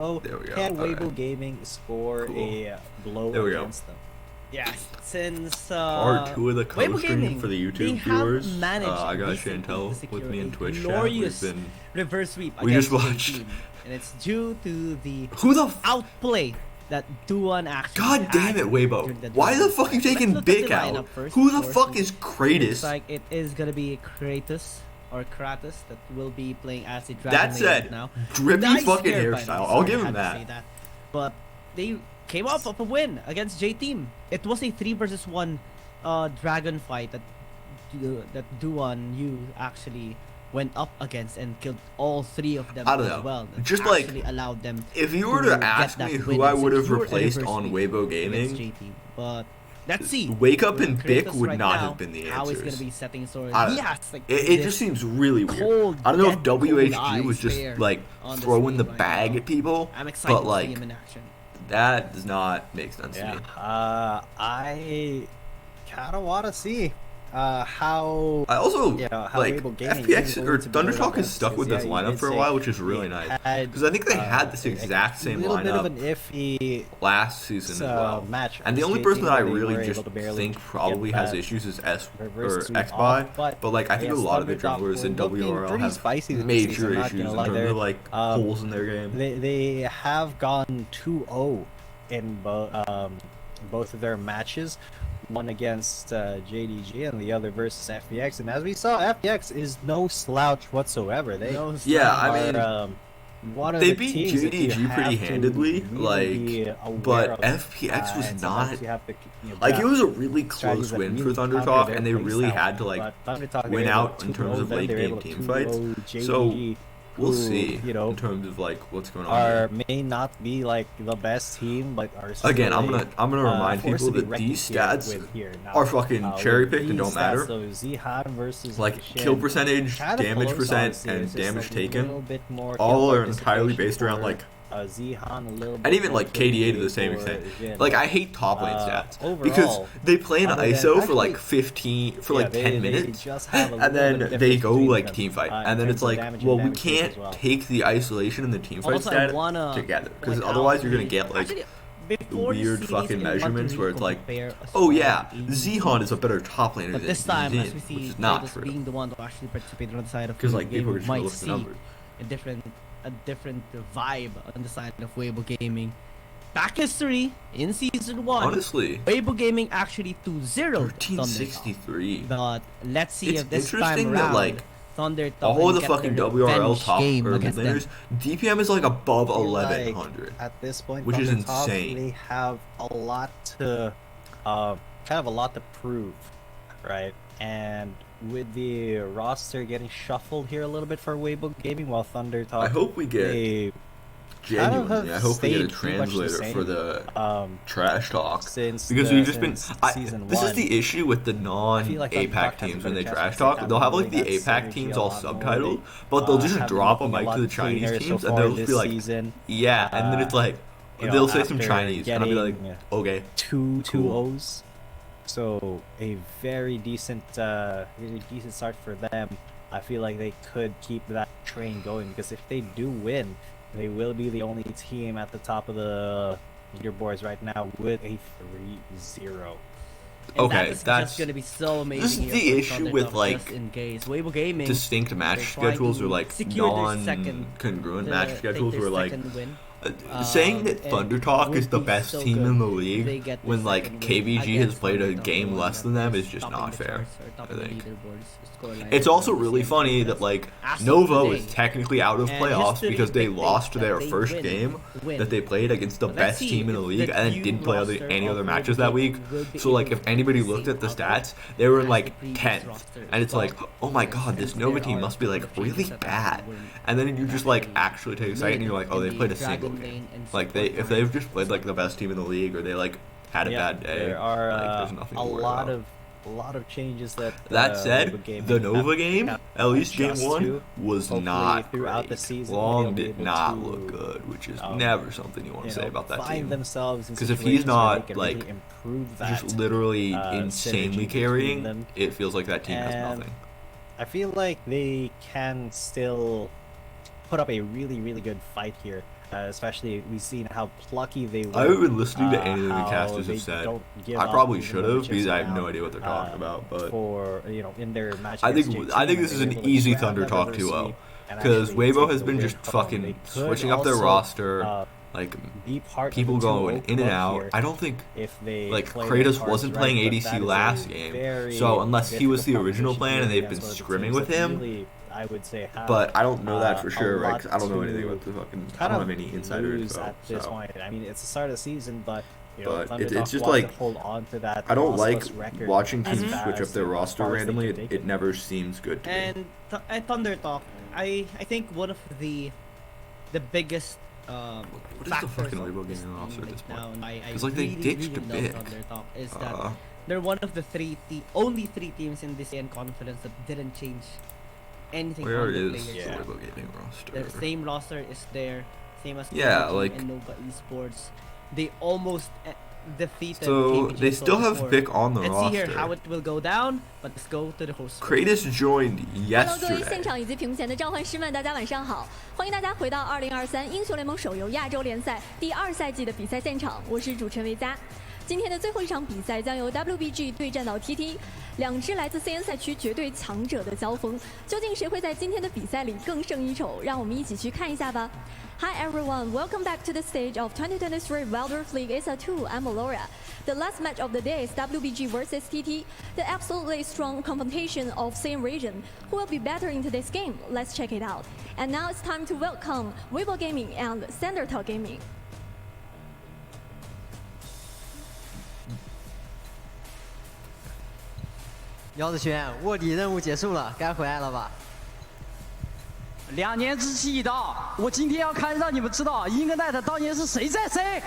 There we go. Can Weibo Okay. Gaming score a blow There we go. against them? Yeah, since Part 2 of the Weibo co-stream Gaming, for the they YouTube have viewers. managed I got recently Chantel to secure with me in a Twitch chat. glorious We've been... reverse sweep We just against watched. J-Team, and it's due to the Who the f... outplay that Duan actually God damn it, Weibo. Why the fuck are you taking Bic out? Who the fuck is Looks Kratos? like it is gonna be Kratos or Kratos that will be playing as a dragon That Lady said, right now. drippy Nice fucking hair, by the way. hairstyle. I'll Sorry, give I him had to say that. But they came off of a win against J-Team. It was a 3 versus 1 dragon fight that Duan Yu actually went up against and killed all 3 of them I don't as know. well. That Just like, actually allowed them if you were to get ask that me win who I and would have secure a replaced reverse on sweep Weibo against Gaming, J-Team. But let's see. Wake Up With and Bic Kratos would right not now, have been the how he's answers. gonna be setting story. I don't know. Yes, like It this just seems really weird. cold, I don't know if dead, cold WHG eyes was just stare like on the throwing the screen right bag now. at people, I'm excited but to see like him in action. that does not make sense to Yeah. me. I kind of want to see how I also how like Weibo Gaming FPX is or going to Thunder build Talk up has this, stuck with because, this you lineup did for a say while, which is they really nice. had, Because I think they had this exact same a little bit of an lineup iffy last season as well. match. And the only person that I really just think probably has issues issues is S or reverse sweep Xby, off, but like I think a yes, lot of the Thunder Talk junglers in were looking WRL pretty have spicy this major season, not issues gonna in lie. terms They're, of like holes in their game. They have gone 2-0 in both of their matches, one against JDG and the other versus FPX. And as we saw, FPX is no slouch whatsoever. They Yeah, are, I mean, one of they the beat teams that you JDG have pretty to handedly, really be aware but of, FPX was and not sometimes you have to, like it draft was a really strategies close that win really for Thunder counter Talk, their and they play really style. had to like But Thunder Talk, win they were out able in terms to of them, late they were game able team to fights. 2-0 So JDG, we'll who, see you know, in terms of like what's going on. are Here. may not be like the best team, but are Again, I'm still gonna remind force people to be that reckoned these stats with here. Now, are fucking cherry picked and these don't matter. stats, though, Zihan versus Like Shin, kill percentage, kind of damage close, percent, honestly. and It's just damage a taken, little bit more all kill are entirely participation based around for, like Zihan, a little bit and even more like KDA to the for same extent. Jin. Like I hate top lane stats because overall, they play in other than- ISO for like actually, 15 for like they 10 minutes, just have a and little bit then of they difference go between like them, team fight, in and then terms it's of like, damage and well, we damage take can't as well. take the isolation and the team fight Also, I stat wanna together because point otherwise out you're gonna the- get like actually, before the weird series, fucking I want to measurements where it's like, compare a oh strong yeah, AD Zihan is a better top laner But than this time, as we Zin, see, which is not Kratos true. being the one to actually participate on the side of Because Weibo like people are Gaming, just gonna might look at the see numbers. a different vibe on the side of Weibo Gaming. Back history in season 1, Honestly, Weibo Gaming actually 2-0 1363. But let's see It's if this interesting time that, around like, Thunder all can the get fucking their WRL revenge top game or mid against them. laners, DPM is like above I feel like 1100. at this point, which is Thunder Talk, insane. They have a lot to, kind of a lot to prove, right? And with the roster getting shuffled here a little bit for Weibo Gaming, while Thunder Talk, I hope we get they genuinely. I hope we get a stayed pretty much the translator same, for the trash talk. since Because the- we've just been. since I, season this is one. the issue with the I feel non-APAC like Thunder Talk has teams a when they better trash chance talk. of They'll have like doing the that APAC synergy teams a all lot more. subtitled, but they'll just have been drop a looking mic lot to the Chinese cleaner teams, so and far they'll just this be like, season. yeah, and then it's like you know, they'll say some after Chinese, and I'll be like, getting okay, two Cool. O's. So a very decent start for them. I feel like they could keep that train going, because if they do win, they will be the only team at the top of the leaderboards right now with a 3-0. And Okay, that is that's- just gonna be so amazing. this is here the for issue Thunder with, Talk, like, just in case Weibo Gaming distinct match they're trying schedules to or like secure their second- non-congruent to match take schedules their where like second win. saying that and Thunder Talk would is the be best so team good in the if they league get the when like second win KBG has against played a Thunder Talk, game the one less than that them is is just topping not the fair. charts or topping I the think. leaderboards, scoreline It's also numbers, really and funny that that's like as of Nova today. is technically out of And playoffs history because they dictates lost that their they first win. game Win. that they played against the But let's best see team in the if league the and new didn't play roster any of other Weibo matches that week. Gaming will be So like able if to anybody compensate looked at the output stats, they were in as the like previous 10th, roster and it's like, of oh my players, god, this since Nova there team are must be like other really teams that bad. actually win. And then you just like actually take a second and you're like, oh, they in played a the single Dragon game. Lane and Like they if support they've just played like the best team in the league or they like had a bad day, There are like, there's nothing a to worry lot about. of changes that. That said, Weibo Gaming the have Nova game, have at least game adjust one, to. was Hopefully not throughout great. the season, Long they'll be did able not to, look good, which is um, never something you want to you say know, about that find team. themselves in 'Cause if he's situations where not, they can like, really improve that, Just literally synergy insanely between carrying, them. it feels like that team has And nothing. I feel like they can still put up a really good fight here. especially we've seen how plucky they were. I haven't been listening to anything the how casters they have said. don't give I up probably even should when the have chips because are I have no down, idea what they're talking about. But for in their match I against think JT, this is they an were able to easy grab Thunder that Talk reverse 2-0 sweep and because actually Weibo take has the been win just from them. fucking They could switching up their also, roster, like be part people of the going 2-0 in and club out. here I don't think if they like play their Kratos cards wasn't right, playing but ADC that is last a game, very so unless he was the difficult original proposition plan and to they've do been against one of the scrimming teams with that him. really, I would say, have, But I don't know that for a sure, right? lot 'Cause I don't know anything to about the fucking. I kind don't of have any insider lose info. at this So. point. I mean, it's the start of the season, but you know, But Thunder it's Talk just wants like to hold on to that. I don't like lossless record watching as teams switch up fast, their as roster far as they randomly. can take It never seems good to me. And at Thunder Talk, I think one of the biggest What is the factors fucking of Weibo this gaming roster team at this right point? now, and I 'Cause, like, they really, ditched really Big. love Thunder Talk is that they're one of the only three teams in this end conference that didn't change anything Where on the is players. the Weibo gaming roster? Their same roster is there, same as Yeah, KBG like- and Nova Esports. They almost defeated So KBG they so still have before. Vic on the Let's see here how roster. it will go down, but let's go to the host. Kratos joined Hello，各位现 yesterday. 场以及屏幕前的召唤师们，大家晚上好！欢迎大家回到2023英雄联盟手游亚洲联赛第2赛季的比赛现场，我是主持人维佳。今天的最后一场比赛将由 WBG 对战到 TT，两支来自 CN 赛区绝对强者的交锋，究竟谁会在今天的比赛里更胜一筹？让我们一起去看一下吧。Hi everyone, welcome back to the stage of 2023 Wildlife League ESA 2. I'm Alora. The last match of the day is WBG versus TT, the absolutely strong confrontation of same region. Who will be better in today's game? Let's check it out. And now it's time to welcome Weibo Gaming and Thunder Talk Gaming. 姚子轩，卧底任务结束了，该回来了吧？2年之期已到，我今天要看让你们知道英格奈特当年是谁在谁。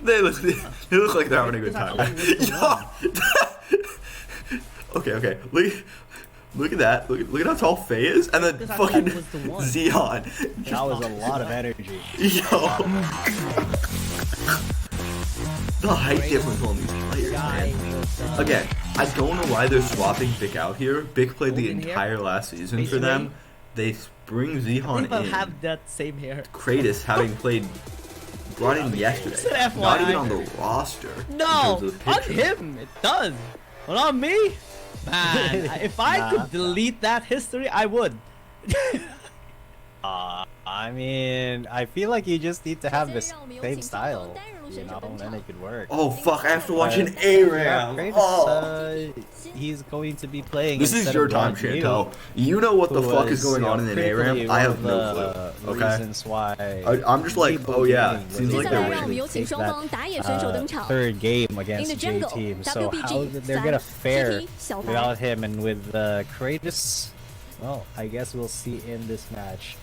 They look like they're having a good time. Okay. Look at that. Look at how tall Faye is, and then Because fucking that was the one. Xeon. That was a lot of energy. Yo. The height difference on these players, man. Again, I don't know why they're swapping Vic out here. Vic played the Open here. entire last season for them. They bring Xeon People in. have that same hair. Kratos having brought in yesterday. Just an Not FYI. even on the roster. in No, terms of the on picture. him it does. But on me, man, if I could delete that history, I would. I mean, I feel like you just need to have the same style, you know, and then it could work. Oh fuck, I have to watch an ARAM. Kratos, Oh. he's going to be playing. This is instead your of time, Guan Yu, Chantel. You know what the who fuck is was, going you on know, in an ARAM? critically I one have of no the clue. Okay. reasons why I'm just like, Weibo oh yeah, Gaming seems was like 接下 they're 来让我们 winning. 有请双方打野选手登场。 third game In against the J jungle, team, so how WBG they're gonna fare TT 小白 without him and with Kratos? Well, I guess we'll see in this match.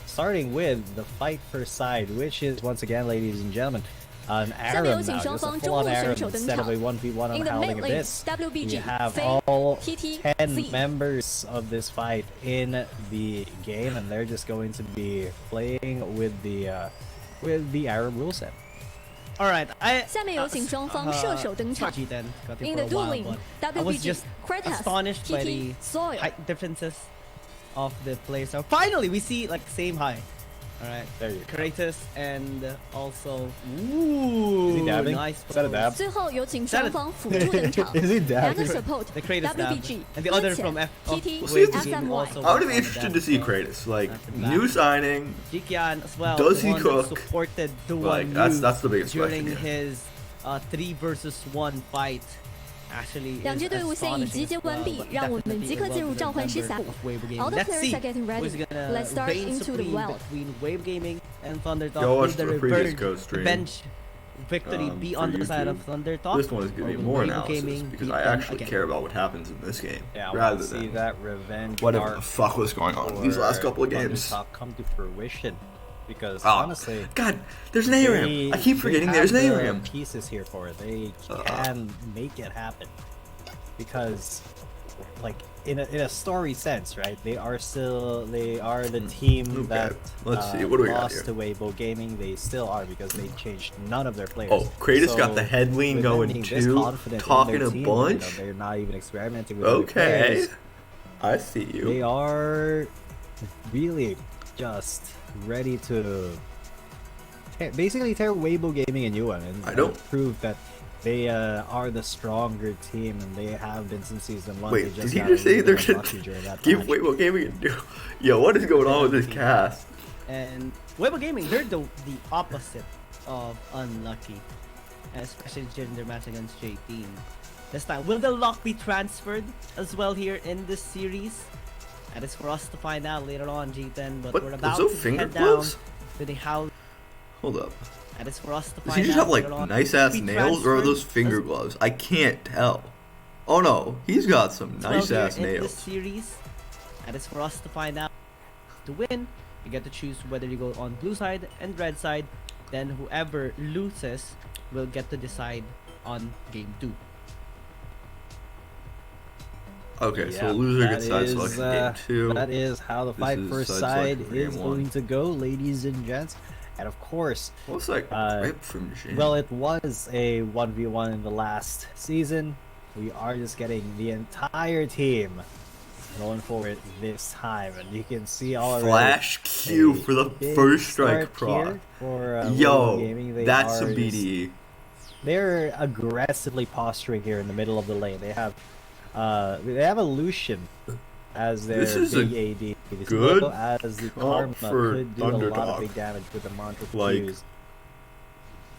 Starting with the fight per side, which is once again, ladies and gentlemen, an 下面有 Aram 请 now, 双 just a 方 full 中 on 路选 Aram 手登 instead 场 of a 1v1 on In the Howling mid lane, Abyss. WBG, You have Faye, all TT, 10 Z. members of this fight in the game, and they're just going to be playing with the Aram rule set. All right, 下面有请双方射手登场。 Sorry then, got it In for the a while, dueling, but I was WBG, just Kratos, astonished by TT, the Soil. height differences of the players. So finally, we see like same height. All right, There you go. Kratos and also Is he ooh, dabbing? nice Is that a pose. dab? 最后有请双方辅助登场。 Is he 两个 dabbing? support The Kratos dab, WBG, and the other 搁浅 from TT, Well, see, SMY. also I would be worked on interested the to see dab. Kratos. Like, After that. new signing. Jikian as well. Does the he one cook? That supported the Like, one that's the biggest during question here. his 3 versus 1 fight. Actually, 两支队伍现已集结完毕，让我们即刻进入召唤师峡谷。All the Let's players see are getting ready. who's gonna Let's start reign into the supreme well. between Wave Gaming and Thunder Talk. Go Will watch the the previous revenge Ghost stream. bench victory be for on the side YouTube. of Thunder Talk? This one is or going to be will more Wave analysis Gaming because beat I them actually again? care about what happens in this game Yeah, I rather want to see than that revenge whatever arc the fuck was going on in these last couple of Thunder games. Talk come to fruition, because Oh, honestly, God, there's an ARAM. I keep forgetting there's an they have ARAM. the pieces here for it. They can make it happen, because, like, in a story sense, right? They are the team Okay, that let's see, what do we got lost here? to Weibo Gaming. They still are, because they changed none of their players. Oh, Kratos So, got the head lean with going them being this too, confident in talking their a team, bunch. they're not even experimenting with other Okay, players. I see They you. are really just ready to basically tear Weibo Gaming a new one and prove that they are the stronger team, and they have been since season 1. Wait, did he just say they're gonna give Weibo Gaming a new? Yo, what is going on with this cast? And Weibo Gaming, they're the opposite of unlucky, especially during their match against J Team. This time, will the luck be transferred as well here in this series? That is for us to find out later on, G10. But we're about to head down to the house. Hold up. That is for us to Does find he just out. have like nice ass nails, or are those finger gloves? I can't tell. Oh no, he's got some nice ass nails. In this series, that is for us to find out. To win, you get to choose whether you go on blue side and red side. Then whoever loses will get to decide on game 2. Okay, so loser gets side selection game 2. That is how the fight first side is going to go, ladies and gents. And of course, looks like rip from Jin. Well, it was a 1v1 in the last season. We are just getting the entire team going for it this time, and you can see already Flash Q for the first strike proc. Yo, that's a BDE. They're aggressively posturing here in the middle of the lane. They have a Lucian as their big AD. This good as the Karma could do a lot of big damage with the mantra fuse.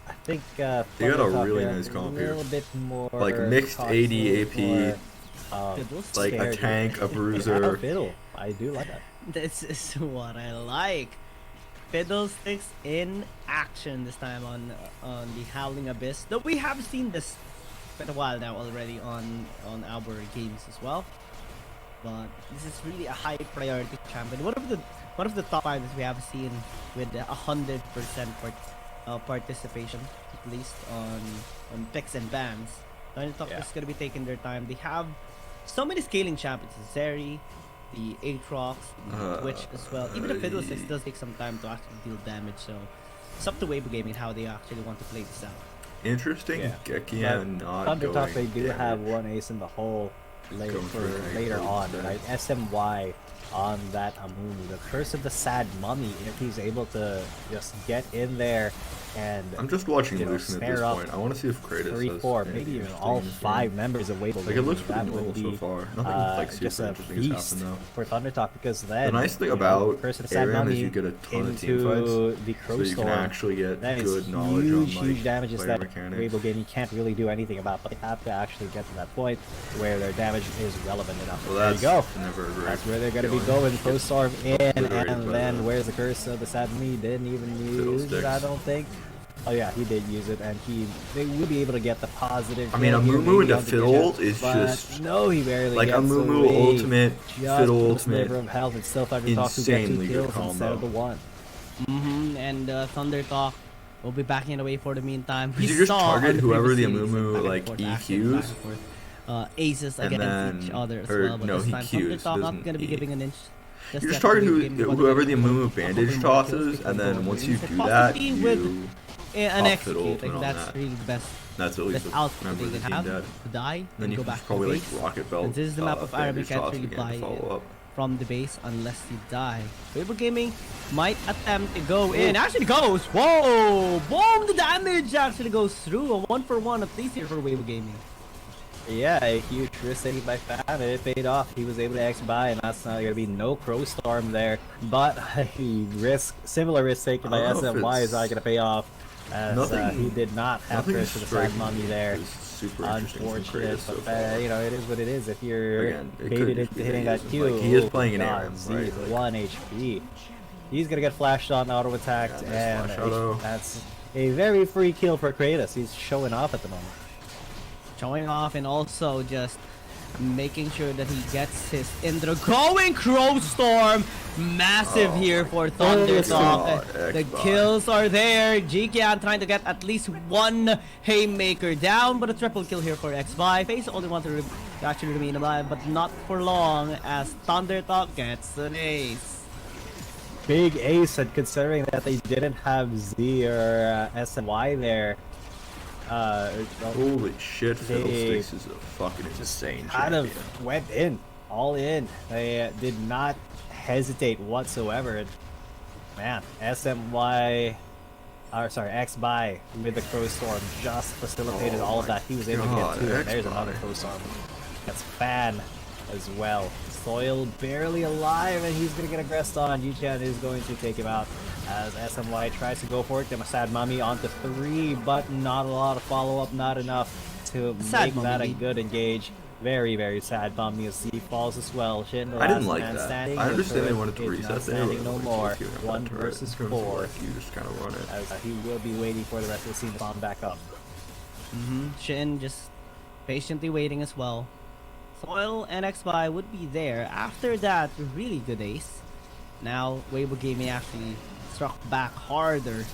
I think they got a really nice comp here. A little bit more like mixed AD AP, like a tank, a bruiser. Fiddle. I do like that. This is what I like. Fiddlesticks in action this time on the Howling Abyss. Though we have seen this for a while now already on our games as well. But this is really a high priority champion. One of the top fighters we have seen with 100% participation, at least on picks and bans. Thundertalk is gonna be taking their time. They have so many scaling champions: Zeri, the Aatrox, the Twitch as well. Even the Fiddlesticks does take some time to actually deal damage. So it's up to Weibo Gaming how they actually want to play this out. Interesting. Gekian not Thundertalk, they going do have one ace in the hole later on, right? SMY on that Amumu, the Curse of the Sad Mummy. If he's able to just get in there and I'm just watching Lucian at this point. I want to see if Kratos 3-4, maybe even all 5 members of Weibo. Like it looks pretty normal so far. Nothing like super just a interesting has feast happened though. for Thundertalk, because then The nice thing about Curse of the Sad Aram Mummy is you get a ton of team into fights, the so you can actually get that good is knowledge on like huge damages player that mechanics. Weibo Gaming can't really do anything about, but they have to actually get to that point where their damage is relevant enough. Well, there you go. Never That's where they're going to be going. Close storm in, and then where's the Curse of the Sad Mummy? Didn't even use it, I don't think. Oh yeah, he did use it, and they will be able to get the positive. I mean, Amumu into Fiddle is just no, he barely like gets Amumu away. ultimate, Just Fiddle with a sliver ultimate. of health. It's still Thundertalk who get 2 Insanely good kills instead of the combo. 1. And Thundertalk will be backing away for the meantime. You just target whoever the Amumu like EQs, aces and against each then- other as or well. But no, this he time Qs, Thundertalk not doesn't gonna be E. giving an inch. you just target whoever the Amumu bandage tosses, and then once you do that, you an off Fiddle execute. Like, ultimate on that's that. really the best. That's at least Best a output member they of the can team have dead. to die Then and you go can back to probably base. like rocket belt. And this is the map of Iron. You bandage can't toss really again to buy follow up. from the base unless you die. Weibo Gaming might attempt to go in. Actually goes. Whoa! Boom! The damage actually goes through. A 1-for-1 at least here for Weibo Gaming. Yeah, a huge risk taken by Fan, and it paid off. He was able to X by, and that's not going to be no Crow Storm there. But a similar risk taken by SMY is not going to pay off, as he did not have Curse for the Sad Mummy there. Unfortunate, but you know, it is what it is. If you're baited into hitting that Q, like, he is playing an Aram, right? 1 HP. He's going to get flashed on, auto attacked, and that's a very free kill for Kratos. He's showing off at the moment. Showing off and also just making sure that he gets his Indra going. Crow Storm, massive here for Thundertalk. The kills are there. Jikian trying to get at least 1 Haymaker down, but a triple kill here for X-By. Face only want to actually remain alive, but not for long as Thundertalk gets an ace. Big ace, and considering that they didn't have Z or SMY there. Holy shit, Fiddlesticks is a fucking insane Kind champion. of went in, all in. They did not hesitate whatsoever. And man, SMY, or sorry, XBY with the Crow Storm just facilitated all of that. He was able to get 2, and there's another Crow Storm. That's Fan as well. Soil barely alive, and he's gonna get aggressed on. Yichan is going to take him out as SMY tries to go for it. Then a Sad Mummy onto 3, but not a lot of follow-up, not enough to make that a good engage. Very, very sad Mummy as he falls as well. Shin, the I didn't last like man that. standing. I The understand they turret wanted to is reset. not They standing were no like, more. "Fuck you, I'm 1 not turret." versus In terms of, 4. like, you just kind of run it. As he will be waiting for the rest of the scene to bomb back up. Shin just patiently waiting as well. Soil and XY would be there after that really good ace. Now Weibo Gaming actually struck back harder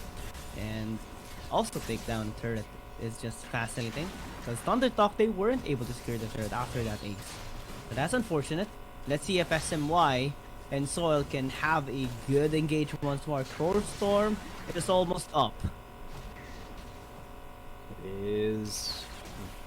and also take down turret is just fascinating because Thunder Talk, they weren't able to secure the turret after that ace. But that's unfortunate. Let's see if SMY and Soil can have a good engagement once more. Crow Storm is almost up. It is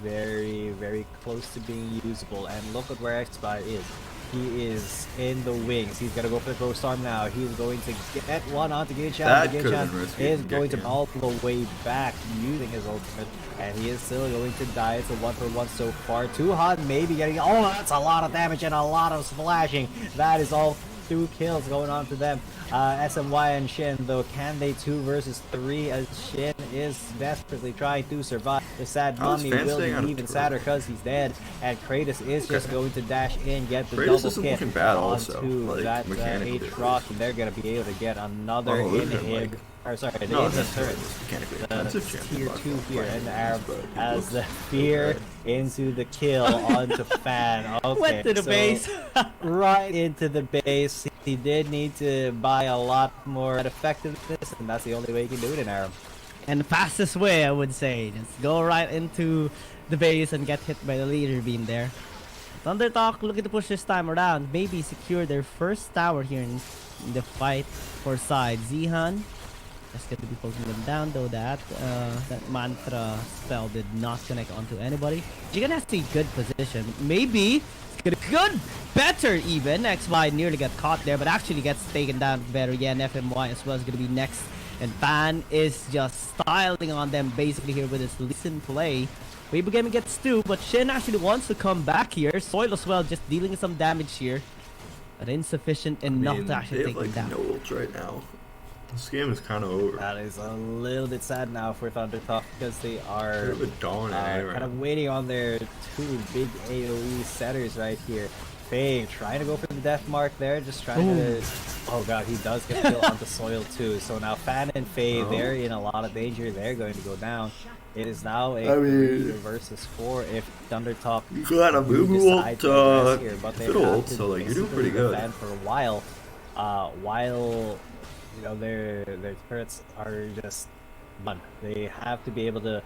very, very close to being usable, and look at where XBY is. He is in the wings. He's gonna go for the Crow Storm now. He's going to get one onto Gage-chan. That Gage-chan could've been risky is to going get to him. all the way back using his ultimate, and he is still going to die. It's a 1-for-1 so far. Tuhan maybe getting, oh, that's a lot of damage and a lot of splashing. That is all 2 kills going on to them. SMY and Shin, though, can they 2 versus 3 as Shin is desperately trying to survive. The Sad How's Mummy Fan will staying out be of even turret? sadder because he's dead, and Kratos is just going to dash in, get the Kratos double isn't kill looking bad also, onto like, that mechanically. H-Rock, and they're going to be able to get another Oh, this is inhib. like- Or sorry, the No, inhib that's turret. mechanically The offensive champion. tier 2 here in the Arab But it as looks the fear okay. into the kill onto Fan. Okay, Went to the so base. right into the base. He did need to buy a lot more effectiveness, and that's the only way he can do it in Arab. And the fastest way, I would say, just go right into the base and get hit by the leader beam there. Thunder Talk looking to push this time around, maybe secure their first tower here in the fight for side. Zihan just going to be poking them down, though that mantra spell did not connect onto anybody. Jigan has a good position. Maybe good, better even. XY nearly got caught there, but actually gets taken down better. Yeah, and FMY as well is going to be next. And Fan is just styling on them basically here with his listen play. Weibo Gaming gets 2, but Shin actually wants to come back here. Soil as well, just dealing some damage here. But insufficient enough to actually they take have him like down. no ults right now. This game is kind of over. That is a little bit sad now for Thunder Talk because they are They're a bit dominant kind of waiting on their 2 big AoE setters right here. Faye trying to go for the death mark there, just trying to. Oh god, he does get killed onto Soil too. So now Fan and Faye, they're in a lot of danger. They're going to go down. It is now a 3 versus 4 if Thunder Talk You got a do boo decide to ult, address here, but they fiddle have ult, to so like you're doing basically pretty good. defend for a while. While you know their turrets are just done. They have to be able to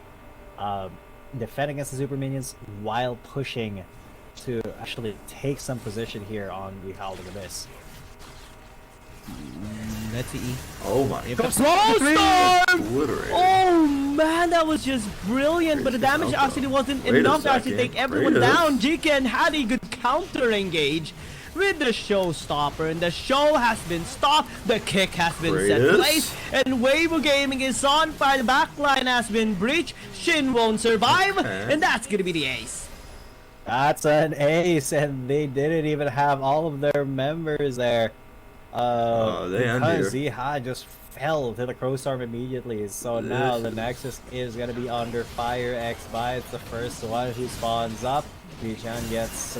defend against the super minions while pushing to actually take some position here on the Howling Abyss. Let's see. Oh my If god. the Crow Storm! Obliterated. Oh man, that was just brilliant, but the Crazy damage combo. actually wasn't Wait a enough to actually second. take everyone Kratos. down. Jiken had a good counter engage with the showstopper, and the show has been stopped. The kick has been set Kratos. place, and Weibo Gaming is on fire. The backline has been breached. Shin won't survive, Okay. and that's gonna be the ace. That's an ace, and they didn't even have all of their members there. They end because here. Ziha just fell to the Crow Storm immediately. So now the Nexus is gonna be under fire. XBY is the first one who spawns up. Richan gets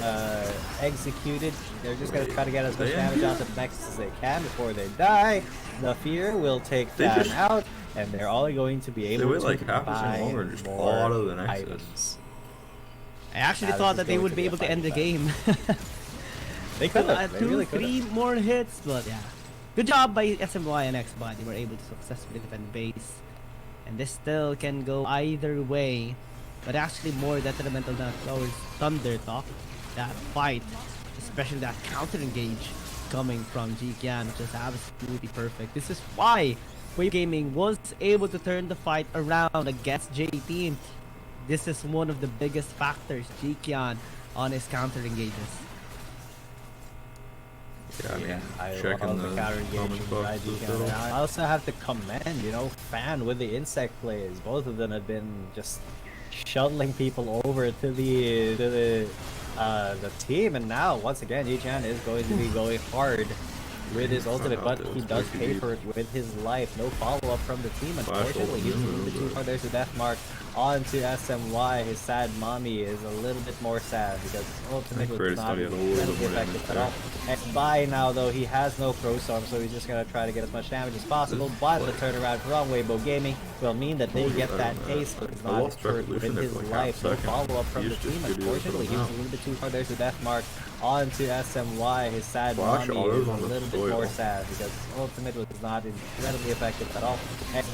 executed. They're just gonna try to get as much They damage end out to the Nexus as they can before they die. The fear will take They that just- out, and they're only going to be able wait to like half a second buy longer and just more fall out of the Nexus. items. I actually Now this thought is that they going would to be be a able to fight end the back. game. They could Well, have. They 2, really could 3 have. more hits, but yeah. Good job by SMY and XBY. They were able to successfully defend base. And this still can go either way. But actually more detrimental than towards Thunder Talk. That fight, especially that counter engage coming from Jikian, which is absolutely perfect. This is why Weibo Gaming was able to turn the fight around against J-Team. This is one of the biggest factors, Jikian, on his counter engages. Yeah, I mean, I checking love the counter comments engagement box by as DK. well. I also have to commend, Fan with the insect plays. Both of them have been just shuttling people over to the team, and now once again, Yichan is going to be going hard with his ultimate, but he does pay for it with his life. No follow-up from the team, unfortunately. He's a little bit too far. There's the death mark onto SMY. His sad mommy is a little bit more sad because ultimate was not really effective at all. By now, though, he has no Pro Storm, so he's just going to try to get as much damage as possible, but the turnaround from Weibo Gaming will mean that they get that case, but it's not hurt with his life. No follow-up from the team, unfortunately. He was a little bit too far. There's the death mark onto SMY. His sad mommy is a little bit more sad because ultimate was not incredibly effective at all.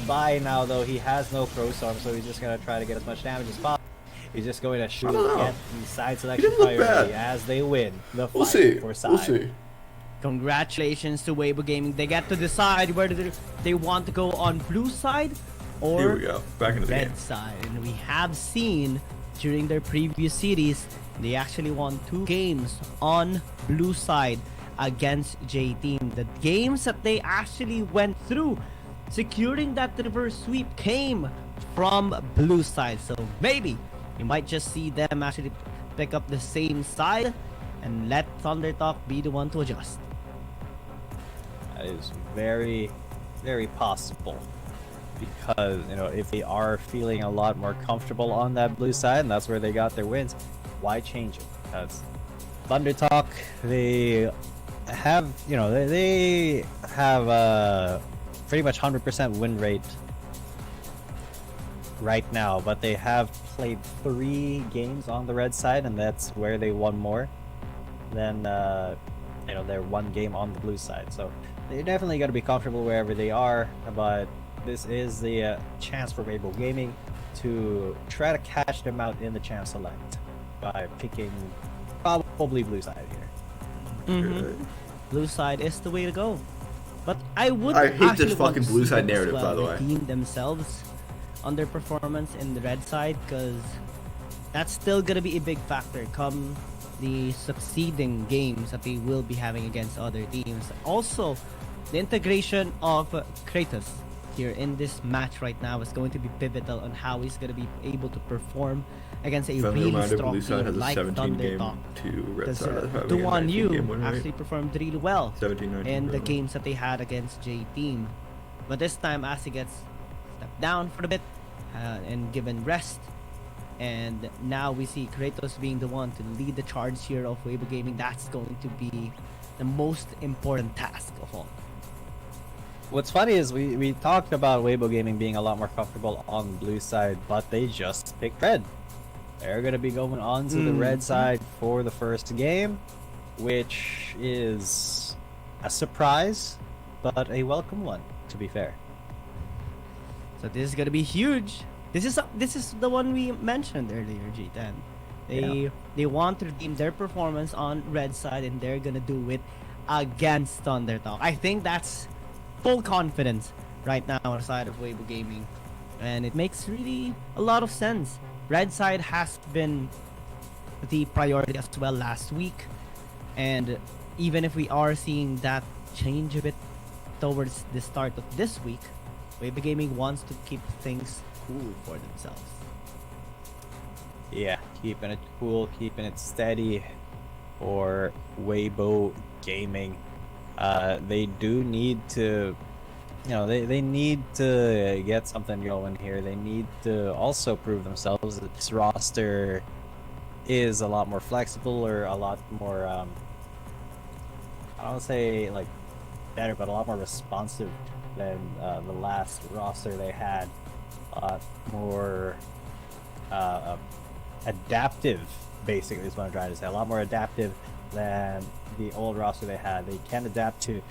By now, though, he has no Pro Storm, so he's just going to try to get as much damage as possible. He's just going to shoot get the side selection priority as they win the fight for side. We'll see. Congratulations to Weibo Gaming. They get to decide whether they want to go on blue side or Here we go. Back into the red game. side. And we have seen during their previous series, they actually won 2 games on blue side against J Team. The games that they actually went through, securing that reverse sweep, came from blue side. So maybe you might just see them actually pick up the same side and let Thunder Talk be the one to adjust. That is very, very possible. Because, if they are feeling a lot more comfortable on that blue side, and that's where they got their wins, why change it? Because Thunder Talk, they have, they have pretty much 100% win rate right now, but they have played 3 games on the red side, and that's where they won more than their 1 game on the blue side. So they're definitely going to be comfortable wherever they are, but this is the chance for Weibo Gaming to try to catch them out in the chance select by picking probably blue side here. Blue side is the way to go. But I would I hate this actually want fucking to blue see side them as narrative, well by the way. redeem themselves on their performance in the red side, because that's still gonna be a big factor come the succeeding games that they will be having against other teams. Also, the integration of Kratos here in this match right now is going to be pivotal on how he's going to be able to perform against a Friendly really reminder, strong blue side team has a like 17 Thunder game Talk. to red Because side having a the 19 one game you win rate. actually performed really well 17-19 in the really. games that they had against J Team. But this time, as he gets stepped down for a bit and given rest, and now we see Kratos being the one to lead the charge here of Weibo Gaming. That's going to be the most important task of all. What's funny is we talked about Weibo Gaming being a lot more comfortable on the blue side, but they just picked red. They're going to be going on to the red side for the first game, which is a surprise, but a welcome one, to be fair. So this is gonna be huge. This is the one we mentioned earlier, G10. They want to redeem their performance on red side, and they're gonna do it against Thunder Talk. I think that's full confidence right now on the side of Weibo Gaming, and it makes really a lot of sense. Red side has been the priority as well last week, and even if we are seeing that change a bit towards the start of this week, Weibo Gaming wants to keep things cool for themselves. Yeah, keeping it cool, keeping it steady for Weibo Gaming. They do need to, they need to get something going here. They need to also prove themselves that this roster is a lot more flexible, or a lot more, I don't say like better, but a lot more responsive than the last roster they had. A lot more adaptive, basically, is what I'm trying to say. A lot more adaptive than the old roster they had. They can adapt to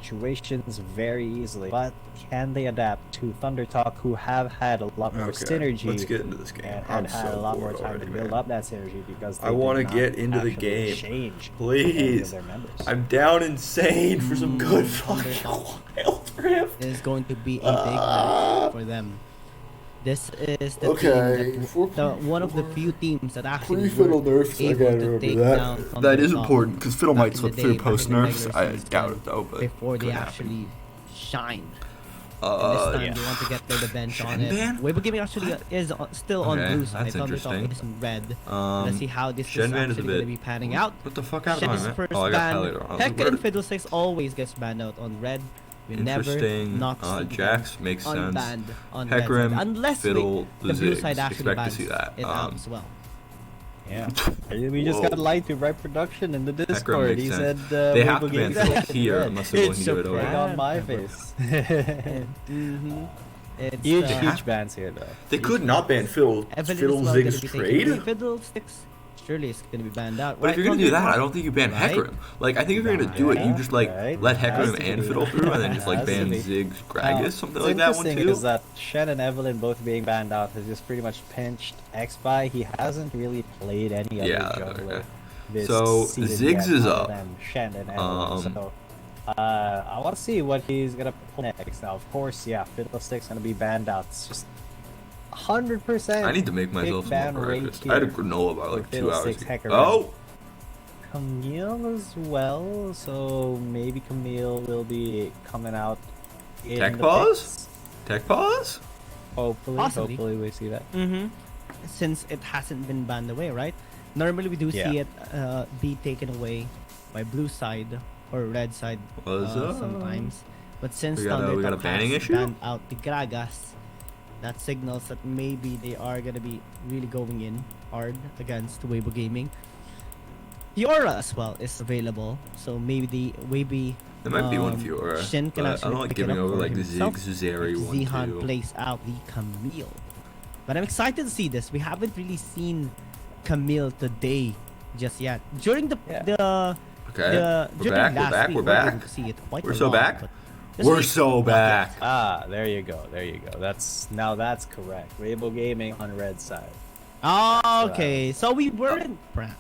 situations very easily, but can they adapt to Thunder Talk, who have had a lot more synergy? Let's get into this game. And had a lot more time to build up that synergy, because I want to get into the game. Change Please. their members. I'm down insane for some good fucking wild for him. It is going to be a big match for them. This is the Okay, team four that, one of the few teams that actually Pre-fiddle were nerfs, I able gotta to remember take that. down That is Thunderstock important because Fiddle back might in slip the through day, back in post the nerfs. regular I season, doubt it though, but before they could happen. actually shined. And this time yeah. they want to get their bench on Shen it. ban? Weibo Gaming actually is still on Okay, blue side. that's Thunderstock interesting. is in red. Um, Let's see how this Shen is ban is a actually going to bit- be panning out. What the fuck happened? Shen's Man? first Oh, I got ban. highlighted. I was like, Hecka and where- Fiddlesticks always gets banned out on red. We never Interesting. not see Jax them makes sense. unbanned on red Hecarim, side. Unless Fiddle, the blue Ziggs. side actually Expect to bans see that. it out as well. Yeah. We just Whoa. got lied to by production in the Hecarim Discord. makes He sense. said They have Weibo to ban Gaming Fiddle is here red. unless they're willing to It's give a it away. prank on my Bro. face. It's Huge bans here though. They could not ban Fiddle. Evelyn is Fiddle well gonna Ziggs be taking away. trade. Fiddlesticks surely is gonna be banned out. But if you're gonna do that, I don't think you ban Right? Hecarim. Like I think if you're gonna do it, you just like Right. let Has Hecarim to and be. Fiddle through, and then just like Has to ban be. Ziggs, Now, Gragas, something what's like that one interesting too. is that Shen and Evelyn both being banned out has just pretty much pinched X-By. He hasn't really played any other Yeah, jungler. okay. This So, season Ziggs yet is other up. than Shen and Evelyn. So I want to see what he's gonna pull next. Now, of course, yeah, Fiddlestick's gonna be banned out. It's just 100%. I need to make myself big some ban more rate breakfast. here I had a granola by for like 2 hours Fiddlesticks, ago. Hecarim. Oh, Camille as well, so maybe Camille will be coming out in Tech the pause? picks. tech pause. Hopefully, Possibly. hopefully we see that. Since it hasn't been banned away, right? Normally we do Yeah. see it be taken away by blue side or red side What's up? sometimes. But since We got a Thundertop banning has issue? banned out the Gragas, that signals that maybe they are gonna be really going in hard against Weibo Gaming. Fiora as well is available, so maybe There might be one Fiora, Shin can but I actually don't like pick it giving up over for like the himself Ziggs, Zeri if one Zihan too. plays out the Camille. But I'm excited to see this. We haven't really seen Camille today just yet. During the Okay, we're during back, we're last back, week, we're we were able back. to see it quite We're a so lot, back? but this We're week, so not back. yet. Ah, there you go, there you go. That's correct. Weibo Gaming on red side. Oh, okay, so we weren't pranked.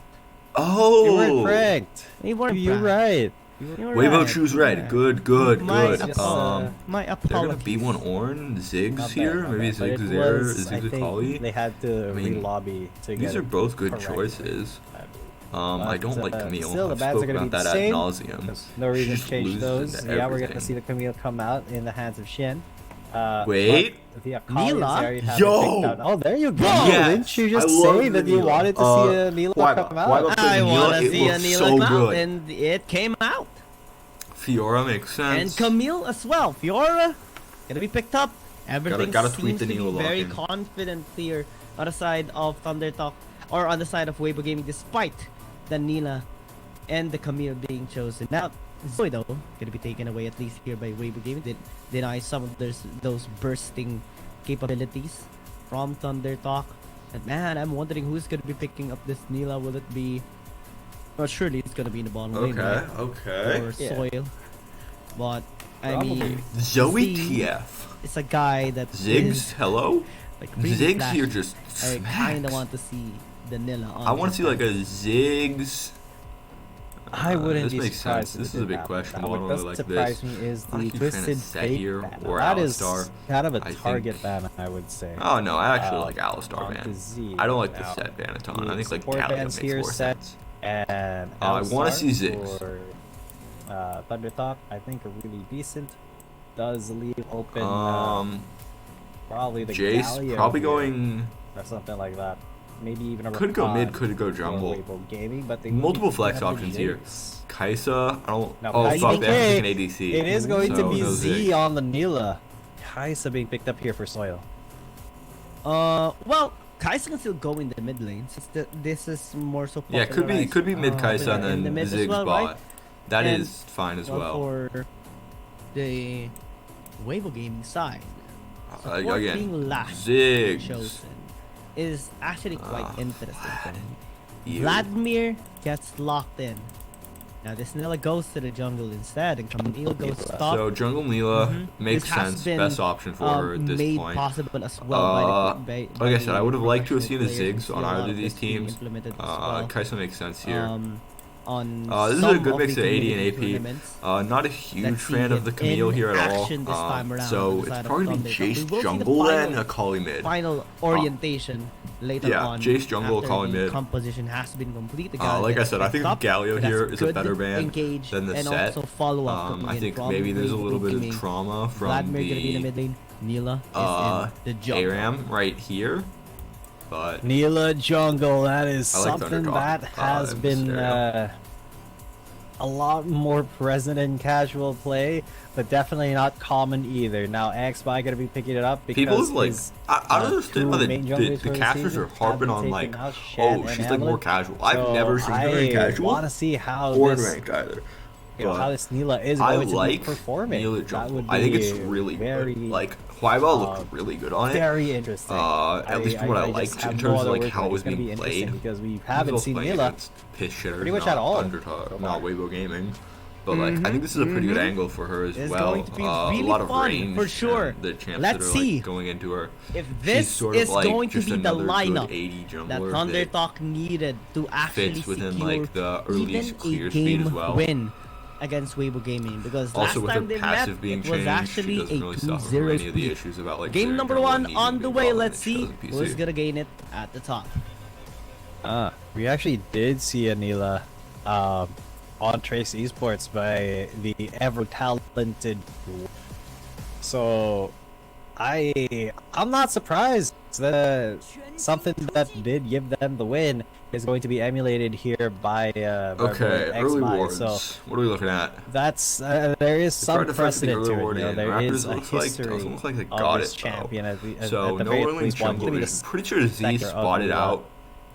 Oh, You weren't pranked. We weren't You're pranked. right. You're Weibo right, choose you're red. right. Good, good, My good. apologies. My they're gonna apologies. be one Orn, Ziggs Not here. bad, not Maybe bad. But Ziggs it is there. was, I Ziggs is think Kali. they had to I mean, re-lobby to get These are it both good correct, choices. I believe. I don't But, like Camille. still, the I've bans are spoken gonna about be that the ad same. nauseum. There's no reason She to change loses those. into Yeah, we're everything. gonna see the Camille come out in the hands of Shin. Wait. but the Akali Neela? already have it Yo! picked out. Oh, there you go. Yes! Didn't you just I love say the that you Neela. wanted to see a Neela come out? Why I Neela? want to It see a looks Neela so come out, good. and it came out. Fiora makes sense. And Camille as well. Fiora gonna be picked up. Everything gotta tweet seems the to be Neela very lock-in. confident here on the side of Thunder Talk, or on the side of Weibo Gaming, despite the Neela and the Camille being chosen. Now, Zoe though gonna be taken away at least here by Weibo Gaming. Deny some of those bursting capabilities from Thunder Talk. And man, I'm wondering who's gonna be picking up this Neela. Will it be? Well, surely it's gonna be in the bottom lane, Okay, right? okay. Or Yeah. Soil. But I Probably. mean, Zoe Z TF. it's a guy that Ziggs, is, hello? like really Ziggs flashy. here just I kind of smacks. want to see the Nilla on. I want to his see like a side. Ziggs. I wouldn't this be makes surprised sense. if This it is a did big happen. question. What One does like surprise this. me is I don't the think you're trying to twisted set fate here ban. or That is Alistar. kind of a I target think- ban, I would say. Oh no, I actually Uh, like Alistar, on man. to Z. I don't like the Now, set ban a ton. the I think like support Gallia bans makes here more set sense. And I wanna see Alistar Ziggs. for, Thunder Talk, I think are really decent. Does leave open probably the Jace Gallia probably here, going. or something like that. Maybe even a Could go Rakan mid, could go for jungle. Weibo Gaming, but they Multiple wouldn't flex have the options here. Jace. Kaisa, I don't. Now, Oh Kaisa- fuck, they're okay, picking ADC. It is going to so be no Z Ziggs. on the Neela. Kaisa being picked up here for Soil. Well, Kaisa can still go in the mid lane since this is more so. Yeah, could be mid Kaisa and in then the mid as Ziggs well, bot. right? That And, is fine as well. For the Weibo Gaming side, support Again, being last Ziggs. chosen is actually quite interesting for me. You. Vladimir gets locked in. Now this Nilla goes to the jungle instead, and Camille goes top. So Jungle Neela makes This has sense. been, Best option for her at this made point. possible as well by like I said, I would have liked to have professional seen the players. Ziggs We on see a lot either of of these this being teams. implemented as well. Kaisa makes sense here. on This is some a good of mix the of AD and community AP. tournaments. Not a huge Let's see fan of it the Camille in here at all. action this time around So on the it's side of probably gonna be Thunder. Jace We will see the jungle then final- Akali mid. Final orientation later yeah, on. Jace jungle, after Akali the mid. composition has been complete. The Like I gets said, I think picked up, Galio but that's here is a good better ban engage than the and set. also follow up coming I in think from maybe there's a Wave little bit Gaming. of trauma from Vladimir gonna be in the the mid lane. Neela is in the jungle. ARAM right here. But Neela jungle, that is I like something Thundercock, that has in this been scenario. a lot more present in casual play, but definitely not common either. Now XY gonna be picking it up because people is like, his, I don't understand why two main junglers the for casters season are harping have on been like, taken out, Shen oh, and she's like more Evelyn. casual. I've So never seen her in I casual want to see how or in this, ranked either. you know, But how this Neela is I going to be like performing. Neela That jungle. would I think be it's really very, good. Like Huayba looked really good on it. very interesting. At least from what I just liked have in no terms of other like word how for it was It's gonna being be interesting played. because we He haven't was seen playing Neela against piss shitters, pretty much not at all. not Weibo Gaming. But like, I think this is a pretty good angle for her as It's well. going to be A really lot of fun, range for sure. and the champs Let's that are see like going into her. If She's this sort is of like going to just be the another lineup good AD jungler that that Thundertalk needed to actually fits within secure like the early even clear a speed game as well. win against Weibo Gaming, because Also last with her time they passive met, being it was changed, actually she doesn't a really suffer from 2-0 any of the split. issues about like Game clearing number jungle and 1 needing on to the be way. relevant Let's and she see doesn't PC. who's gonna gain it at the top. We actually did see Anila on Trace Esports by the ever talented. So I'm not surprised that something that did give them the win is going to be emulated here by Okay, early XY. wards. So What are we looking at? that's there is They tried some to fix the precedent early to it. ward You know, in. there Raptors is a looks like- history doesn't look like they of got this it, though. champion So the no very early least one. jungle. Maybe I'm the pretty sure Z sector of spotted the, out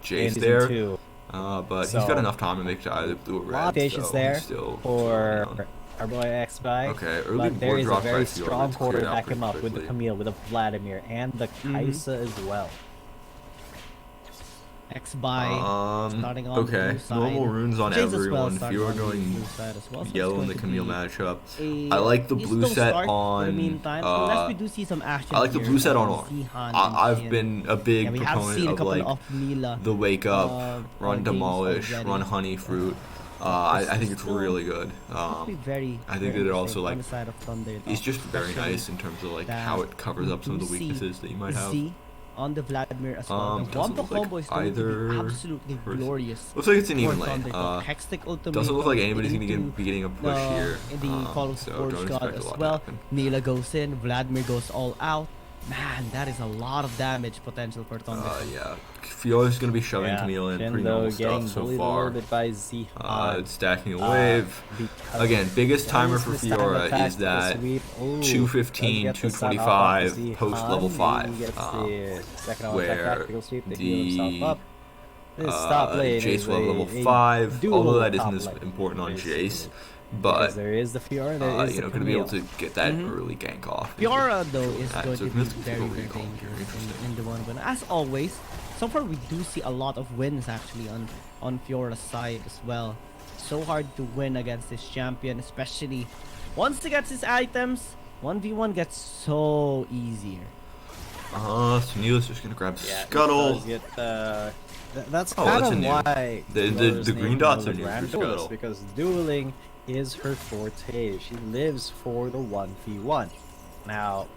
Jace season there. two. But he's So, got enough time to make it to either blue or A red. lot of patience so there he's still for young. our boy XY. Okay, early But there ward is a drop very by Fiora strong that's quarter cleared out back him pretty up with the quickly. Camille, with the Vladimir, and the Kaisa as well. XBuy starting on the Okay, blue side. normal runes on Jace as well everyone. starting Fiora on the going blue side as well, so it's yellow in going the to Camille be matchup. a I like the blue slow set start for the on. meantime, unless we do see some action I like the here blue set on. Zihan I've and been a yeah, big we have proponent seen a of couple like of Neela the wake up, run games demolish, already. run honey fruit. I think it's Still really good. Could be very, I think very that it also interesting like on the side of Thunder, it's just very especially nice in terms of like that how it covers up some of the we do see weaknesses that you might have. Z on the Vladimir as well. The doesn't Wombo look like combo is going to either be absolutely person. glorious. Looks like it's an for even lane. Thundertalk. Hextech ultimate Doesn't look like anybody's into gonna be getting a push here. in the Call of so Forge don't God expect a as lot to well. happen. Neela goes in, Vladimir goes all out. Man, that is a lot of damage potential for Thunder. Yeah, Fiora's gonna be shoving Yeah, Camille in Shin, pretty though, normal getting stuff so bullied a far. little bit by Zihan. Stacking a wave. because Again, biggest timer there for is this time Fiora attack is to the that sweep. Ooh, 215, does get the stun off of 225 Zihan. post level He 5. gets the second on where attack tactical sweep to heal himself up. This uh, top lane Jace is will have a level 5, dual although that top isn't as lane, important on basically. Jace. Because But there is the Fiora, there is you the know, gonna be able Camille. to get that early gank off. Fiora though is Alright, going so to be Myth very, People very recall. dangerous Interesting. in the 1-1. As always, so far we do see a lot of wins actually on Fiora's side as well. So hard to win against this champion, especially once he gets his items. 1v1 gets so easier. So Neela's just gonna grab Yeah, Scuttle. does get, that's Oh, kind that's a of new. why The Fiora's green named dots the are new for Grand Scuttle. Duelist, because dueling is her forte. She lives for the 1v1. Now,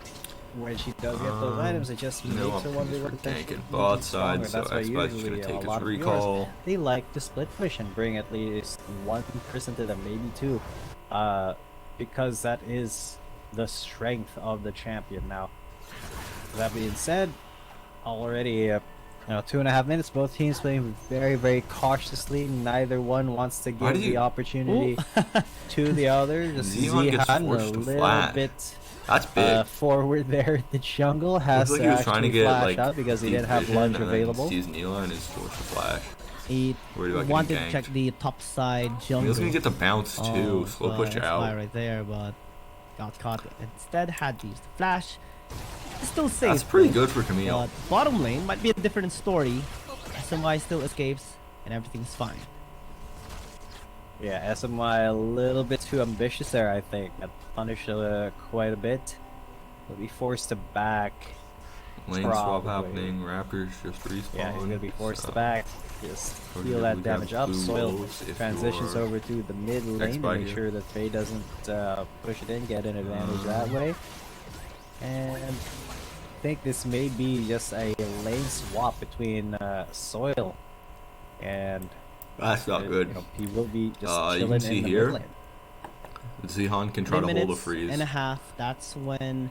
when she does get those items, it just no makes her opportunities 1v1 for potentially ganking bot even stronger. side, so That's why Xbox is gonna usually take a his lot of recall. viewers, they like to split push and bring at least one person to them, maybe two, because that is the strength of the champion. Now, that being said, already 2.5 minutes, both teams playing very, very cautiously. Neither one wants to Why give did you- the opportunity to the other. Just Zihan gets Zihan a forced to little flash. bit That's big. forward there in the jungle, has Looks like to he was trying to actually get flash like out because he deep didn't have vision, lunge and then available. sees Neela and is forced to flash. He Worried about wanted getting to check ganked. the top side jungle. Neela's gonna get the bounce too. Slow so push that's out. why right there, but got caught. Instead, had to use the flash. Still safe. That's pretty though. good for Camille. But bottom lane might be a different story. SMY still escapes, and everything's fine. Yeah, SMY a little bit too ambitious there, I think. Got punished quite a bit. Will be forced to back Lane swap Probably. happening. Raptors just respawn. Yeah, he's gonna be forced so back. Just we're heal gonna that grab damage up. blue Soil wolves if transitions you're over to the mid lane to by make here. sure that Faye doesn't push it in, get an advantage that way. And I think this may be just a lane swap between Soil and That's not good. You know, he will be just You chilling can see in the here, mid lane. Zihan can try 3 to hold a minutes freeze. and a half. That's when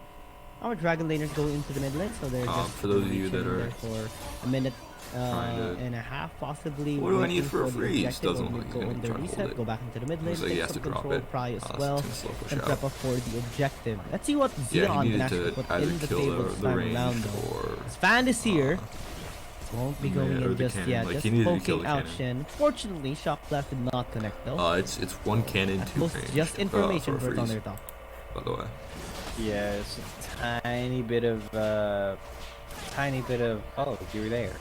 our dragon laners go into the mid lane, so they're just For those of you that chilling are there for a minute trying to- and a half, possibly. What do I waiting need for a the freeze? objective, Doesn't or look like go he's on gonna the try to hold reset, it. go back into the mid lane, Looks like he take has some to drop control it. Pry as It's well, gonna slow push and out. prep up for the objective. Let's see what Yeah, Zion he can needed actually to put either in the kill table the this time range around, though. or His fan is here. Won't be going or in the just cannon. yet, Like, just he needed to kill poking the out cannon. Shin. Fortunately, Shock Blast did not connect though. It's one cannon, That two was range. just information for for a freeze, Thundertop. by the way. Yeah, it's a tiny bit of oh, you were there.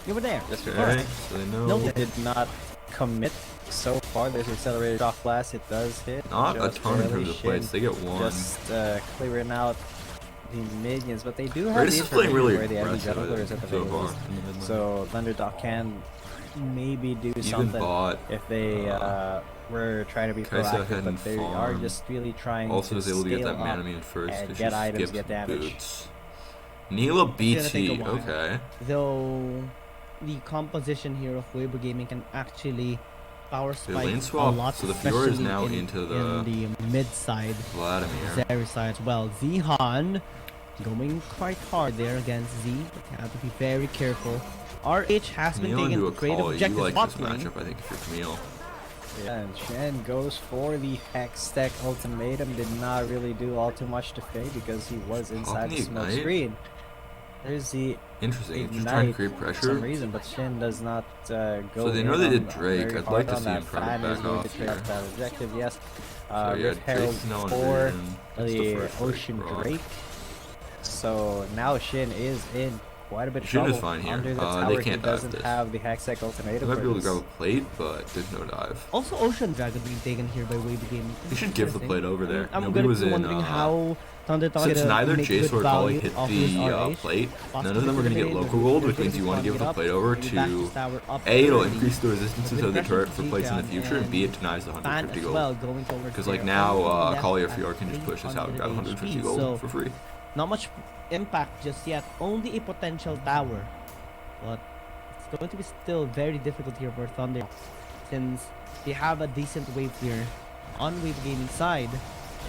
You were there. Just Okay, so they know. No, He did not commit so far. There's accelerated off blast. It does hit. Not a just ton in barely. terms of plates. They get one. Just clearing out the minions, but they do have Raiders the is playing information really where the enemy aggressive jungler is at the so very far. least. So Thunderdog can maybe do Even something bot if they were trying to be Kaisa proactive, hadn't but they are farmed. just really trying also to is able to get scale that up mana minion first and because get she items, skips get damage. boots. Neela gonna BT, take a while. okay. Though the composition here of Weber Gaming can actually power spike lane a swap, lot, so the Fiora is especially now in, into in the mid side, Vladimir. Zeri side as well. Zihan going quite hard there against Z, but you have to be very careful. RH has been Camille taken into to a create call. You objective like bot this lane. matchup, I think, if you're Camille. Yeah, and Shen goes for the Hextech ultimatum. Did not really do all too much to Faye because he was inside the the smoke Ignite? screen. There's the Interesting. If you're Ignite trying to create for some pressure. reason, but Shen does not go. So they know in they on did that Drake. very I'd hard like to on see that him try to fan. back He's going off to trade here. out that objective. Yes. So yeah, Rift Herald Drake's now in for vision. That's the the first Ocean Drake rock. Drake. So now Shin is in quite a bit of Shin trouble is fine here. under the They tower. He can't dive doesn't this. have the Hextech They ultimatum. might for be able to this. grab a plate, but there's no dive. Also, Ocean Dragon being taken here by Weber Gaming. You should give the plate over there. I'm Nobody gonna was be in. wondering how Thunderdog Since gonna neither make Jace good or Kali value hit off his the RH. plate, none Possibly of them are going to get eliminated, local but gold, Weber which means you want to give Gaming the is plate over maybe back to his tower up A, it'll early. increase the resistances of the With turret for pressure plates in the to future, and B, it Fan denies the as 150 gold. well, going towards Because there. like now, Only left Kali or at Fiora can just push this out and grab 300 150 HP, gold so for free. not much impact just yet. Only a potential tower, but it's going to be still very difficult here for Thunder, since they have a decent wave here on Wave Gaming side,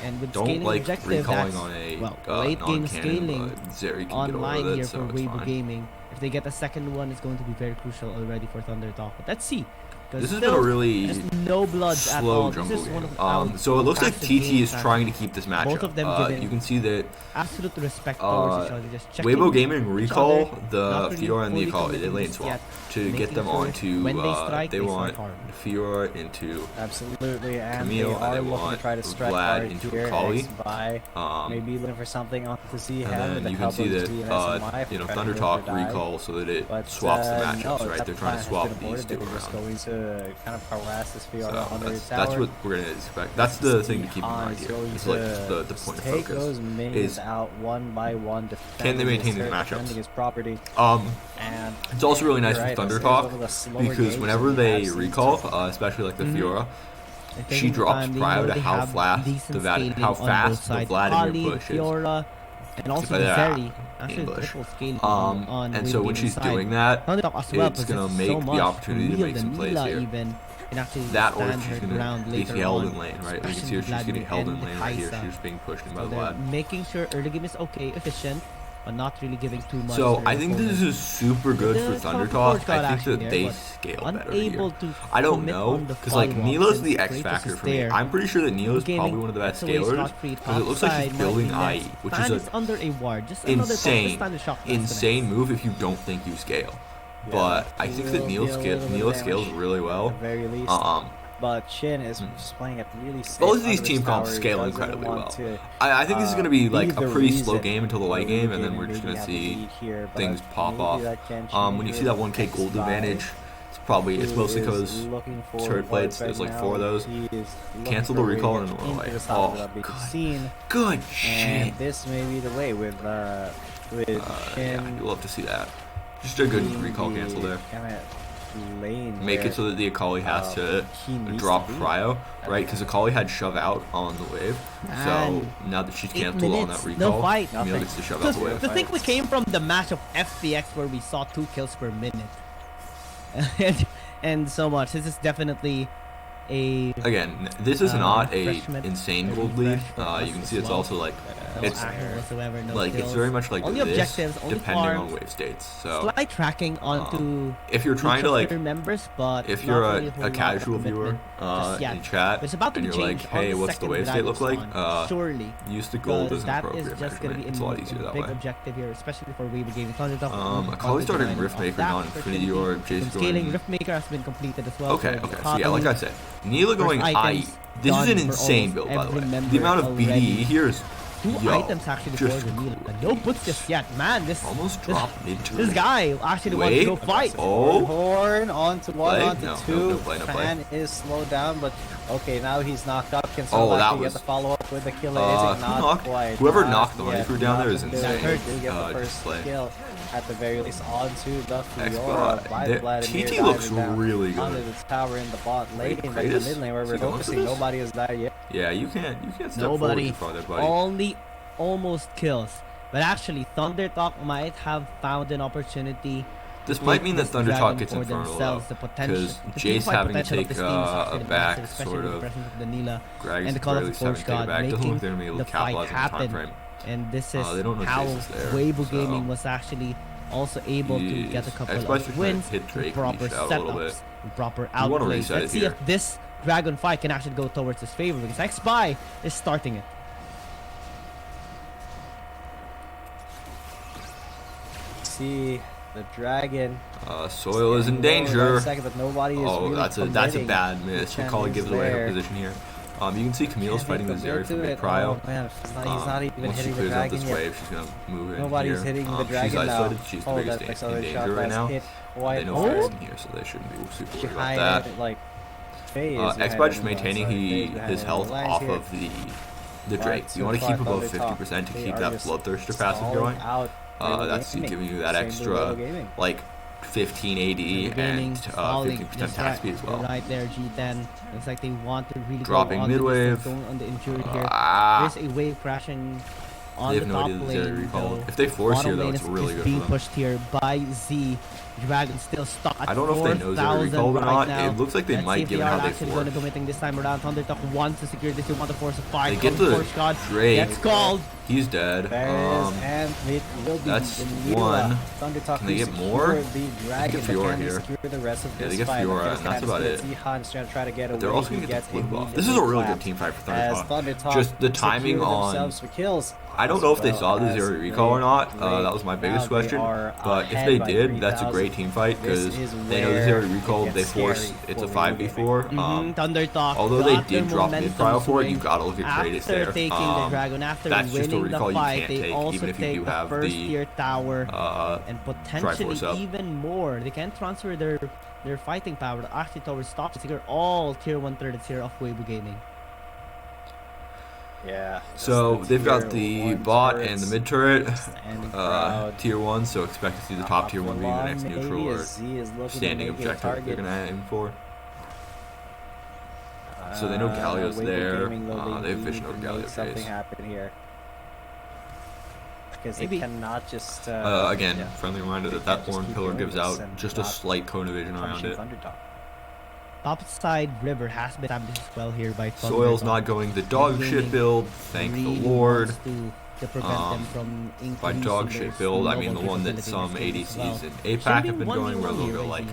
and with Don't scaling like objective, recalling that's on a well, late game non-cannon, scaling but Zeri can get online over here it, so for it's Wave fine. Gaming. If they get a second one, it's going to be very crucial already for Thunder Talk. But let's see. 'cause This has been still, a really there's no bloods at all. slow This jumble is one game. of our So it looks like fastest TT games is trying to keep this matchup. Both of them given you can see that absolute respect towards each other. Just checking Weibo Gaming each recall other, the not really Fiora and the fully Akali, committing lane just swap yet, to get making them sure onto. when they strike, they they want strike hard. Fiora into Absolutely, and Camille, they and are they looking to want try to strike Vlad hard into here. Kali. X by maybe looking for something on the Z and hand then with the you can help see of that Z and SMY for trying Thunder to Talk dive. recall so that it But, swaps the no, matchups, right? that They're plan trying to has swap been these aborted. two They were just around. going to kind of harass this Fiora So under the that's tower. what we're gonna expect. That's the thing to keep in mind He's here. going It's like to the point of take focus. those minions is out one by one. can they defending maintain his these turret, matchups? defending his property, And and it's also really nice you're with right, Thunder this is Talk one of the slower because games whenever that we they have seen recall, so far. especially like the Fiora, They're she taking drops time. They prior know to they how have fast decent how scaling fast on both the sides. Vladimir Kali, push is. Fiora, and also by the that Zeri. Actually, English. triple scaling on And Wave so when Gaming she's side. doing that, Thunder Talk as well it's gonna possesses make so the much. opportunity to Camille, make some the plays Nila here. even can actually that or stand she's her gonna ground be later held on. in lane, right? You can see especially her, she's getting Vladimir held in and lane right here. Kaisa. She's being pushed in by So the they're Vlad. making sure early game is okay, efficient, but not really giving too much. So to their I think this opponent. is super good The for Thunder top Talk. got I think actually that there, they but scale better unable here. to I don't commit know on the because like follow-up Neela's since the X Kratos factor is for me. there. I'm pretty sure that Neela's Gaming probably one of the best gets away scalers scot-free. because it looks like she's Topside building might IE, be next. which Fan is is under a ward. Just another top, this insane, time the shock blast insane connects. move if you don't think you scale. But I think that Neela scales really well. At the very least. But Shin is just playing it really safe. Both of these under team his comps tower. He scale doesn't incredibly want well. to, I think this is going to be like be a the pretty slow reason game until the why late we game, and then maybe we're just going to have the see lead here, but things pop maybe off. that can When you change see that with 1k gold X5, advantage, it's mostly who is because looking for turret plates. right There's like now. 4 of those. He is looking Cancel for the a way recall to and get run into away. the side Oh, without being good. seen. Good And shit. this may be the way with With Yeah, you'd love to see that. Just a good recall cancel there. Lane Make it so that the Akali has to drop Cryo, right? Because Akali had shove out on the wave. So now that she's 8 canceled on minutes, that recall, no fight. Camille gets to shove out the wave. To think we came from the match of FPX where we saw 2 kills per minute. and so much. This is definitely a Again, this is not a refreshment, insane a gold lead. refresh for us You can as see it's well. also like No it's action whatsoever, no like it's kills. very much like Only this, objectives, only depending farms. on wave states. So Slight tracking onto if you're trying to each of like, their members, but if not you're really whole a lot casual of viewer commitment just yet. in chat, It's about to and be you're like, changed on hey, the what's the second wave state look like? Dragon spawn, surely. Use the gold Because as an that is appropriate just going to be measurement. It's a lot easier a that big way. objective here, especially for WBG. Akali started Riftmaker, not Infinity Orb. Jace Scaling going. Riftmaker has been completed as well. Okay, so okay. So yeah, like I said, Neela going first IE. items This is an done for insane almost build, by the every way. member The amount of BDE already. here is 2 yo, items actually just for the Neela. No puts just yet. Man, this almost dropped mid to this guy actually wants to go fight. Oh, Horn onto 1, Play? onto No, 2. no play, no play. Fan is slowed down, but okay, now he's knocked up. Can Oh, that get was- the follow up with the kill. who Is it not knocked- quite? whoever Not knocked the honey yet. fruit down there is Not insane. Hurt to get the Just first play. kill at the very least onto the Fiora Xbox. by The- Vladimir. TT looks diving down really good. Under the tower in the bot lane, but in the Kratos? mid lane where Is we're he going for focusing, this? nobody is there yet. Yeah, you can't step Nobody. forward too far there, buddy. Only almost kills. But actually, Thunder Talk might have found an opportunity. This to might take mean that this Thunder dragon Talk gets for Infernal themselves, though, the potential, because the Jace teamfight having to potential of take this team is actually a the back best, especially sort with the of. presence of the Nila Greg and the is Call of barely the Forge 7 take it God, back. Doesn't look making like they're gonna be able the to fight capitalize on the time happen. frame. And this is They don't know how Jace is there, Weibo so- Gaming was actually also able to get a Jeez. couple Xbox of just wins, hit with Drake proper leashed out a little setups, bit. and proper You wanna outplays. reset Let's it see here. if this Dragon fight can actually go towards his favor, because X-Spy is starting it. See the dragon. Soil is in Low danger. second, but nobody is Oh, really that's a committing. bad miss. Chen Akali is gives away her there. position here. You can see Camille's Can't fighting the commit Zeri from to mid it. prio. Oh, man, he's not even Once she hitting the clears out dragon this yet. wave, she's gonna move in Nobody's here. hitting the She's dragon now. isolated. She's the Oh, biggest that in accelerated danger shot right does now. hit They wide know hard. Fire's in here, so they shouldn't be super worried about Behind that. like phase. Xbox just maintaining his health off of the Drake. You want to keep above 50% to keep that Bloodthirster passive going. That's giving you that extra like 15 AD and 15% attack speed as well. Right there, G10. Looks like they want to really Dropping go on mid-wave. Going on the injury here. There's a wave crashing on They the have no top idea that lane. Zeri recalled. though. If they force here, Bottom though, lane it's is really good being for them. pushed here by Z. Dragon still stuck at I don't know if they know Zeri 4,000 recalled or right not. now. It looks like they Let's see might if given are how they actually going to force. committing this time around. Thundertalk wants to secure this. They want to force a fight. They get from the Forge God. Drake. Gets called. He's dead. There is, and it will be that's the one. Thundertalk Can they to get more? secure the dragon, get but Fiora can they here. secure the rest of Yeah, they this get fight? Fiora, Because and that's about it. Zihan's trying to try to get But they're away. also He going to get gets the blue buff. immediately This is a really good clapped team fight for as Thundertalk. Thundertalk Just the timing secure on. themselves for kills. I don't know if they as saw the well Zeri as recall or not. they- That was my biggest now they question. are But if ahead they by did, that's a 3,000. great team fight because This is they know the where Zeri recall. it They gets force scary it's a for 5v4. Thundertalk. Although they got their did drop mid momentum prio for it, swing you gotta look at Kratos after there. taking the dragon, after that's just a winning recall the you fight, can't they take, also even if you take do the have first the tier tower and Triforce potentially up. even more. They can transfer their fighting power actually towards top to secure all tier 1 third tier of Weibo Gaming. Yeah. So that's they've got tier the one bot turrets and the mid turret, and crowd. tier 1. So expect to see the top tier 1 being the next Maybe neutral or Z is looking to standing make a objective they're target. gonna aim for. So they know Galio's Weibo there. Gaming, though, They've need vision to over make Galio's something face. happen here. Because Maybe. they cannot just Again, yeah. friendly reminder that They that can't just horn keep pillar doing gives this out and just a not slight cone of vision around punishing it. Thundertalk. Topside River has been established as well here by Thundertalk. Soil's not going the dog shit build, thank the Really Lord. wants to prevent them from By increasing dog their shit build, I mean the snowball one that capability in some this case as ADCs well. in APAC have been going, where they'll go like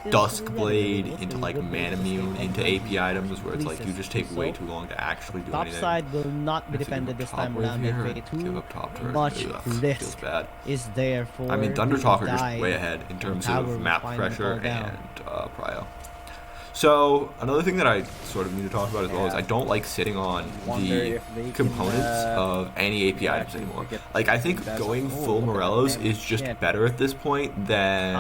Duskblade into like Manamune into AP items, where it's like you just take way too long to actually do anything. Topside will not be If they defended go this top time wave around. here, Mid give too up top turret. much Ugh, feels risk bad. is there for I mean, the Thundertalk are just dive. way ahead in terms Tower of will map finally pressure fall down. and prio. So another thing that I sort of need to talk about as well is I don't like sitting on Wonder the if they can, components of any AP items anymore. Like I think going full Morellos is just better at this point than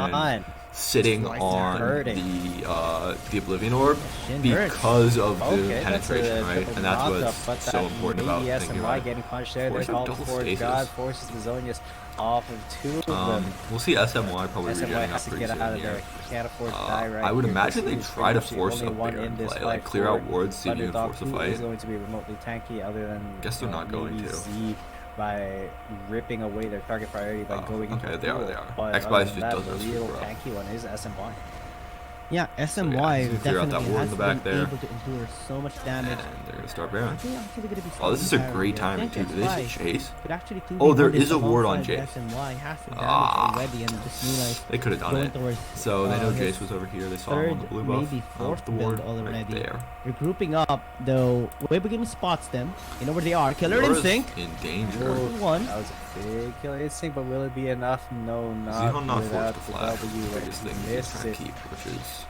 sitting on the Oblivion Orb Shin because of the Okay, penetration, right? And that's what's so important about maybe thinking about it. getting punched there. They're Force calling double for stasis. God, forces the Zonius off of two of them. We'll see SMY probably SMY regenerating up has to pretty get soon out of there. here. He can't afford to die right I would here. imagine they This is try to pretty much the force a only one Baron in this play, like fight clear out forward. wards, see if you can Underdog force a who fight. is going to be remotely tanky other than Guess they're not going maybe to. Z by ripping away their target priority by going into okay, the they are, pool. they are. But X-Bias other just than that, does the this real super well. tanky one is SMY. Yeah, SMY you can clear out that definitely ward has in the back been there. able to endure so much damage. And they're going to start Baron. Are they actually gonna be Oh, this is a fighting great Baron timing here? too. I Do they think see Chase? could actually Oh, there 2v1 is a ward on alongside Jace. SMY has some damage already and just realized They could have done going it. towards So they know his Jace was over here. They saw him on the third, blue buff. maybe fourth the ward build already. right there. They're grouping up, though. WBG spots them. You know where they are. Killer Yours Instinct. in danger. Whoa, One. That was a big killer instinct, but will it be enough? No, not Zihan not without forced to the flash. W. Biggest thing he's Misses trying it. to keep, which is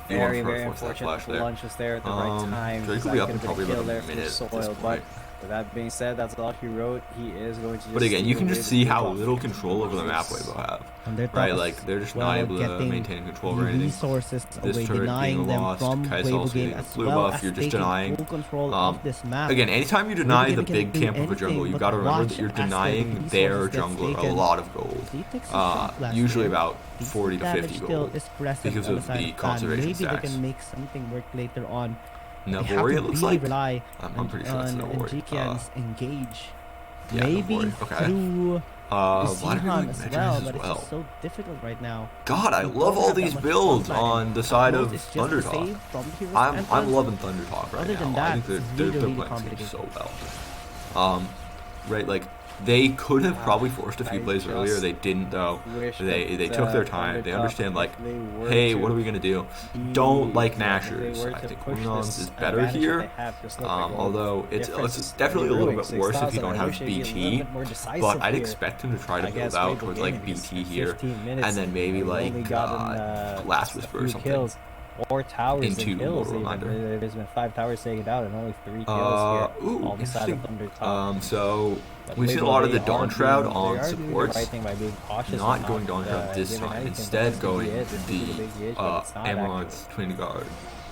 Very, for very force that unfortunate. flash The there. lunch was there at the right time. Drake will That be up could in have been probably a kill about there a for minute at Soil, this but point. with that being said, that's all he wrote. He is going to just But again, you can steal just away see the how buff. little control over the map Weibo have. And they're Right, tough. like they're just Well, not able to getting maintain control the over anything. resources This away, turret denying being them lost, from Kai's Weibo also game getting a as blue well buff, as you're just taking denying. full control of this map. Again, anytime you deny the WBG big can't do camp of a jungle, anything you but gotta remember watch that you're as their denying their resources gets jungler a taken. lot of gold. They take some shots last Usually game. about Decent 40 to damage 50 still gold is present because on of side the Clan. conservation Maybe stacks. they can make something work later on. Navori, it looks like. Rely I'm pretty sure that's on Navori. GKN's engage. Yeah, Maybe Navori. Okay. through Vladimir Zihan doing as measures well, as but it's well. just so difficult right now. God, I You love don't all have that these much builds fun fighting. on the side Most of is just Thundertalk. save from the hero's I'm entrance. loving Thundertalk right Other now. than I that, think it's they're really playing complicated. things so well. Right, like they could have probably forced a few I plays earlier. They didn't though. wish They that, took their time. They Thundertalk, understand like, if they were hey, to what are we gonna do? be- Don't like if they Nashers. were I to think push Luminons this is better advantage that here. they have, just like the goal Although it's difference definitely a little brewing, bit 6,000. worse if you don't I have wish they'd be a little BT. bit more decisive But I'd here. expect him to try to I build guess out Weibo towards like Gaming is BT here, 15 minutes, and then maybe they've like only gotten, Glass a Whisper or few something. kills or towers into and kills. Mortal Even. Reminder. There's been 5 towers taken out and only 3 kills here. Ooh, All the side of interesting. Thundertalk. So But we've seen a Weibo, lot of the they Dawn are Shroud doing- on they are doing the supports. right thing by being cautious Not and going Dawn Shroud this giving time. anything, but Instead, that's going the edge. It's the a big edge, but it's not Emerald's Twin Guard.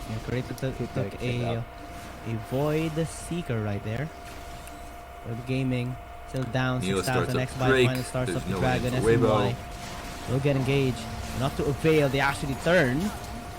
Yeah, great. Took a Void Seeker right there. With gaming still down Neo starts 6,000 up X by Drake. final starts There's up the no Dragon. need for Weibo. SMY will get engaged. Not to avail. They actually turn.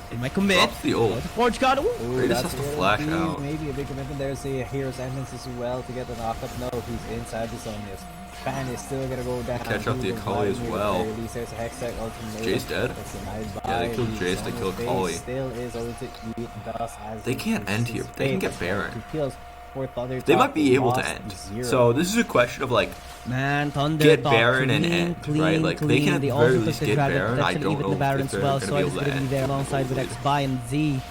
They might commit. Drops the ult. The Forge God. Ooh. Ooh, Kratos that's has to gonna flash be out. Maybe a big commitment. There's a hero's entrance as well to get the knockup. No, he's inside the zone. Yes. Fan is still gonna go down. Catch up the to Akali as Vladimir, well. at the very least. There's a Hextech ultimatum. Jace dead? That's denied by Yeah, they killed the Jace, they zone killed phase. Akali. Still is going to eat dust as They he can't keeps end his here, but they can fate. get Baron. 2 kills for Thundertalk. They might be able to Lost end. 0. So this is a question of like, Man, Thunder get Talk, Baron and clean, end, clean, right? Like, they clean. can at the also very took least the get Dragon Baron. I protection, don't even know the if Baron they're as well. gonna So be it's able to going to be end. there alongside with X-By and Z.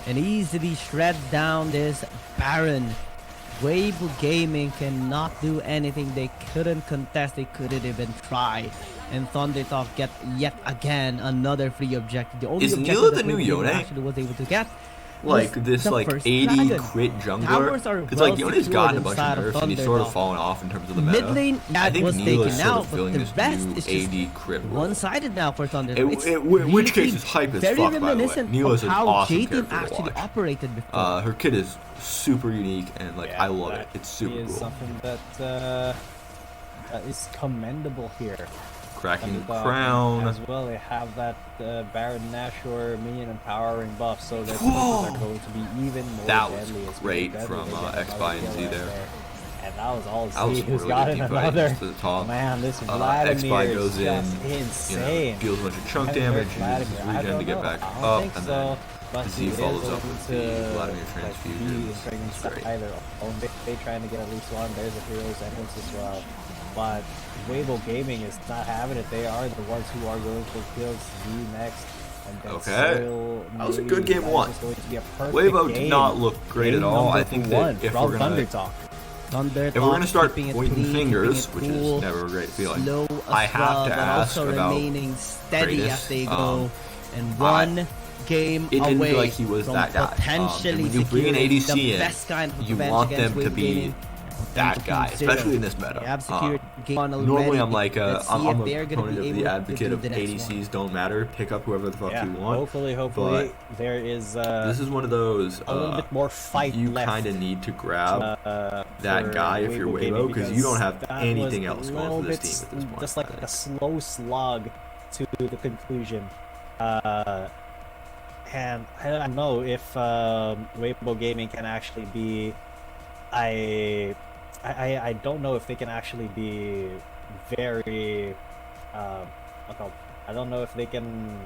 And easily shred down this Baron. Weibo Gaming cannot do anything. They couldn't contest. They couldn't even try. And Thundertalk get yet again another free objective. The only Is objective Neela that the new Weibo Gaming Yone? actually was able to get like was this the like first 80 dragon. crit jungler. Towers are Because like well Yone's gotten a secured bunch inside of of nerfs and he's sort of Thundertalk. fallen off in terms of the meta. Mid lane, I that think was Neela's taken sort out, of but filling the this rest new is just 80 crit role. one-sided now for Thunder. It's In which really case is hype as very fuck, by the way. reminiscent Neela's of an how awesome J-Team character to actually watch. operated before. Her kit is super unique and like Yeah, I love that it. It's super is cool. something that is commendable here. Cracking the And, crown. as well, they have that Baron Nashor minion empowering buff, so their Whoa! pushes are going to be even more That was deadly. It's great deadly. from, They get X another by and kill Z right there. And that was all That was Z a who's really got good in team fight another. to the top. Man, this X-By Vladimir goes is in, just you know, insane. deals a bunch of chunk And damage, Vladimir, uses I regen to don't get know. back I don't up, think and so, then but Z he is follows up going with to, the Vladimir like, transfusion. be It's impregnating great. either. They trying to get at least one. There's a hero's entrance as well. But Weibo Gaming is not having it. They are the ones who are going for kills. Z next. And then Okay. Soil, That was a maybe good game that is one. just going to be a perfect Weibo game. did not look great Game at all. I number think one that if from we're gonna Thundertalk. Thundertalk if we're gonna start keeping it pointing clean, fingers, keeping it which cool, is never a great feeling, slow I as have well, to but ask also about remaining steady Kratos. as they go. And one game it didn't away feel like he was from that guy. potentially And when you bring an securing ADC the in, best kind of you revenge want against them to Weibo be Gaming. that guy, especially in this meta. Normally I'm like I'm a proponent of the advocate of ADCs don't matter. Pick up whoever the fuck you want. Hopefully there is this is one of those a little bit more fight you left. kind of need to grab that guy if you're Weibo, because you don't have anything else going for this team at this point. Just like a slow slog to the conclusion. And I don't know if Weibo Gaming can actually be. I don't know if they can actually be very. I don't know if they can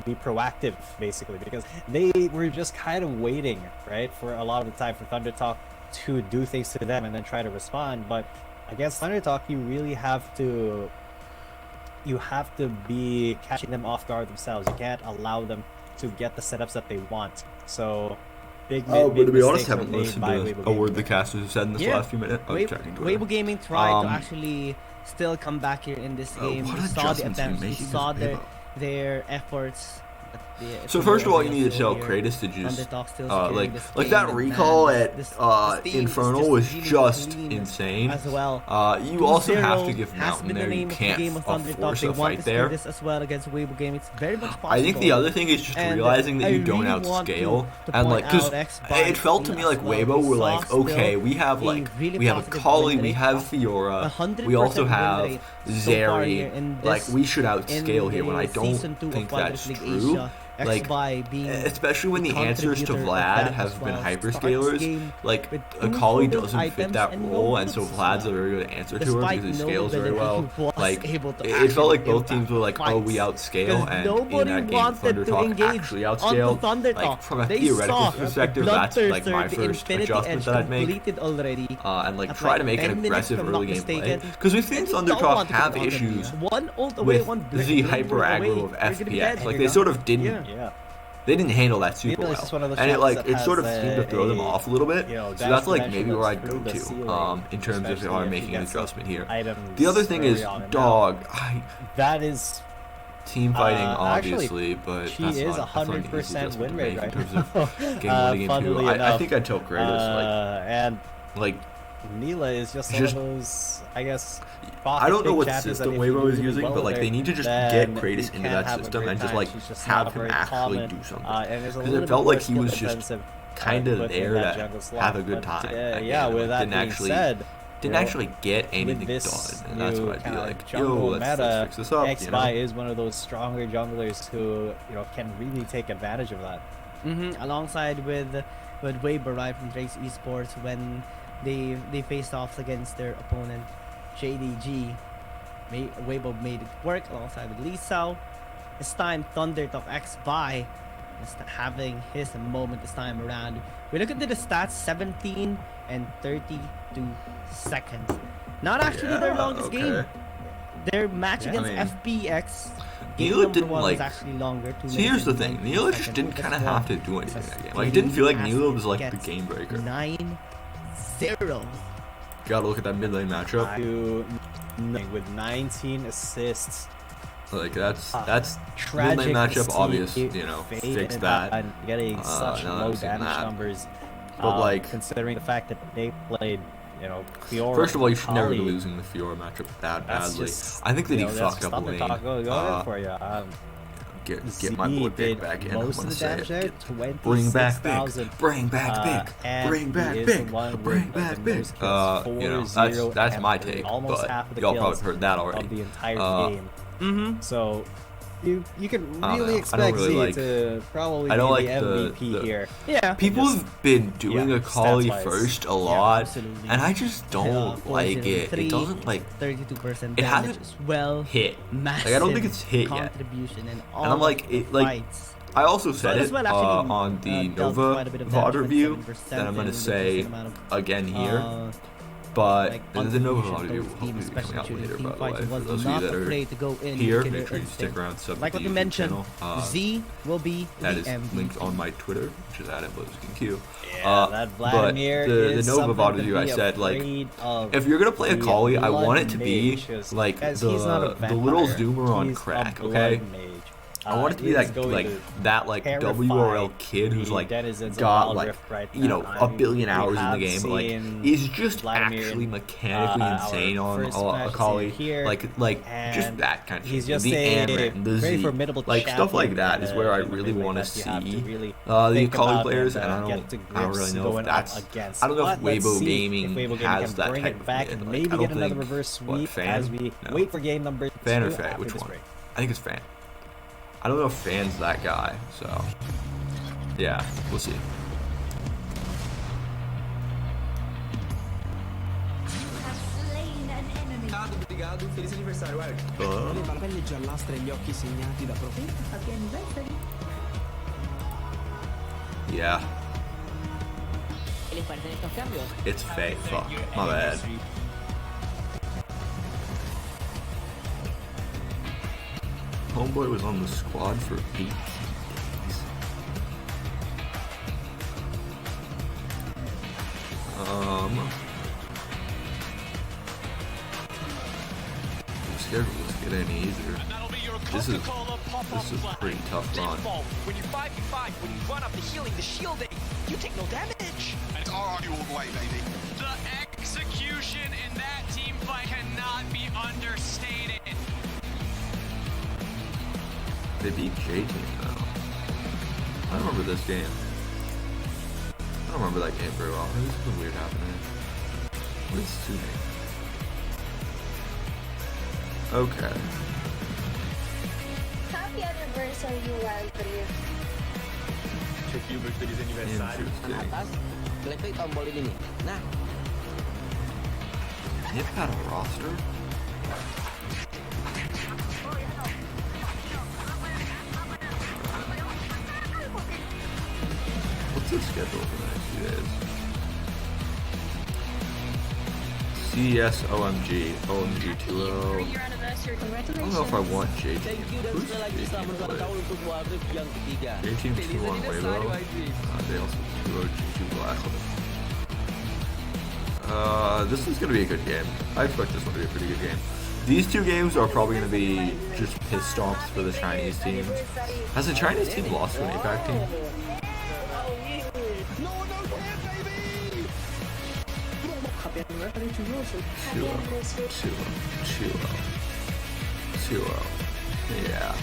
be proactive, basically, because they were just kind of waiting, right, for a lot of the time for Thunder Talk to do things to them and then try to respond. But against Thunder Talk, you really have to. You have to be catching them off guard themselves. You can't allow them to get the setups that they want. So, big. But to be honest, I haven't listened to a word the casters have said in this last few minutes. Weibo Gaming tried to actually still come back here in this game. We saw the attempts, we saw their efforts. So first of all, you need to tell Kratos to just like that recall at Infernal was just insane. As well. You also have to give Mountain there. You can't force a fight there. This as well against Weibo Gaming. It's very much possible. I think the other thing is just realizing that you don't outscale, and like, because it felt to me like Weibo were like, okay, we have Akali, we have Fiora, we also have Zeri, like we should outscale here. When I don't think that's true. Like, especially when the answers to Vlad have been hyperscalers, like Akali doesn't fit that role, and so Vlad's a very good answer to her because he scales very well. Like, it felt like both teams were like, oh, we outscale, and in that game, Thunder Talk actually outscaled. Like, from a theoretical perspective, that's like my first adjustment that I'd make, and like try to make an aggressive early game play, because we've seen Thunder Talk have issues with the hyper aggro of FPS. Like, they sort of didn't. They didn't handle that super well, and it sort of seemed to throw them off a little bit. So that's like maybe where I'd go to in terms of if I'm making an adjustment here. The other thing is dog. That is team fighting, obviously, but she is 100% win rate in terms of game 1 and game 2. I think I'd tell Kratos and like Neela is just one of those, I guess. I don't know what system Weibo is using, but like they need to just get Kratos into that system and just like have him actually do something. Because it felt like he was just kind of there to have a good time. With that being said, didn't actually get anything done, and that's what I'd be like, yo, let's fix this up. XY is one of those stronger junglers who can really take advantage of that. Alongside with Weibo, right, from Drake's Esports, when they faced off against their opponent JDG, Weibo made it work alongside with Lee Sao. This time Thunder Talk XY is having his moment this time around. We look into the stats, 17 and 32 seconds. Not actually their longest game. Their match against FPX, game number 1 was actually longer. So here's the thing, Neela just didn't kind of have to do anything that game. Like, it didn't feel like Neela was like the game breaker. 9-0. Gotta look at that mid lane matchup. With 19 assists. Like that's mid lane matchup obvious, fix that. And getting such low damage numbers. But like considering the fact that they played, Fiora. First of all, you should never be losing the Fiora matchup that badly. I think that he fucked up lane. Go for you. Get my boy Big back in. I'm gonna say it. Bring back Big. Bring back Big. Bring back Big. Bring back Big. That's my take, but y'all probably heard that already. Of the entire game. So you can really expect Z to probably be the MVP here. Yeah. People have been doing Akali first a lot, and I just don't like it. It doesn't 32%. It hasn't hit. Like, I don't think it's hit yet. And I'm like, I also said it on the Nova VOD review that I'm gonna say again here. But the Nova VOD review will hopefully be coming out later, by the way. For those of you that are here, make sure you stick around, sub to the YouTube channel. Z will be that is linked on my Twitter, which is @MBlazingQ. That Vladimir but the Nova VOD review, I said, like, if you're gonna play Akali, I want it to be like the little zoomer on crack, okay? I want it to be that WRL kid who's like got like a billion hours in the game, but like is just actually mechanically insane on Akali, like just that kind of he's shit. just The a Amran, the very Z, formidable like stuff like champion that is where I in a really game want like to that. You have see to really the think Akali about players, and, and I get to don't really grips know if going that's. up against. I don't know if But let's Weibo see Gaming if Weibo Gaming has can that bring type it of back mid. and Like, maybe I don't get another think- reverse what, sweep Fan? as we No. wait for game number Fan or 2 Fan? after Which this one? break. I think it's Fan. I don't know if Fan's that guy, so yeah, we'll see. Obrigado, feliz aniversário, Eric. La pelle giallastra e gli occhi segnati da Yeah. It's fake. Fuck. My bad. Homeboy was on the squad for 18 days. The schedule doesn't get any easier. This is a pretty tough run. When you 5v5, when you run up the healing, the shielding, you take no damage. It's RRQ all the way, baby. The execution in that team fight cannot be understated. They beat J Team though. I don't remember this game. I don't remember that game very well. Maybe something weird happening. What is Sune? Okay. Happy anniversary, WRLA2. Interesting. Klik tombol ini nih. Nah, Nip had a roster? What's the schedule for the next few days? CES OMG 2.0. I don't know if I want J Team. thank you dan Who's sekali lagi J Team selamat ulang play? tahun untuk Warrior yang ketiga. J Team 2 on Weibo. They also 2 G2 Black. This is gonna be a good game. I expect this one to be a pretty good game. These two games are probably gonna be just piss stomps for the Chinese team. Has the Chinese team lost to an APAC team? Happy anniversary to you also. 2-0. Yeah.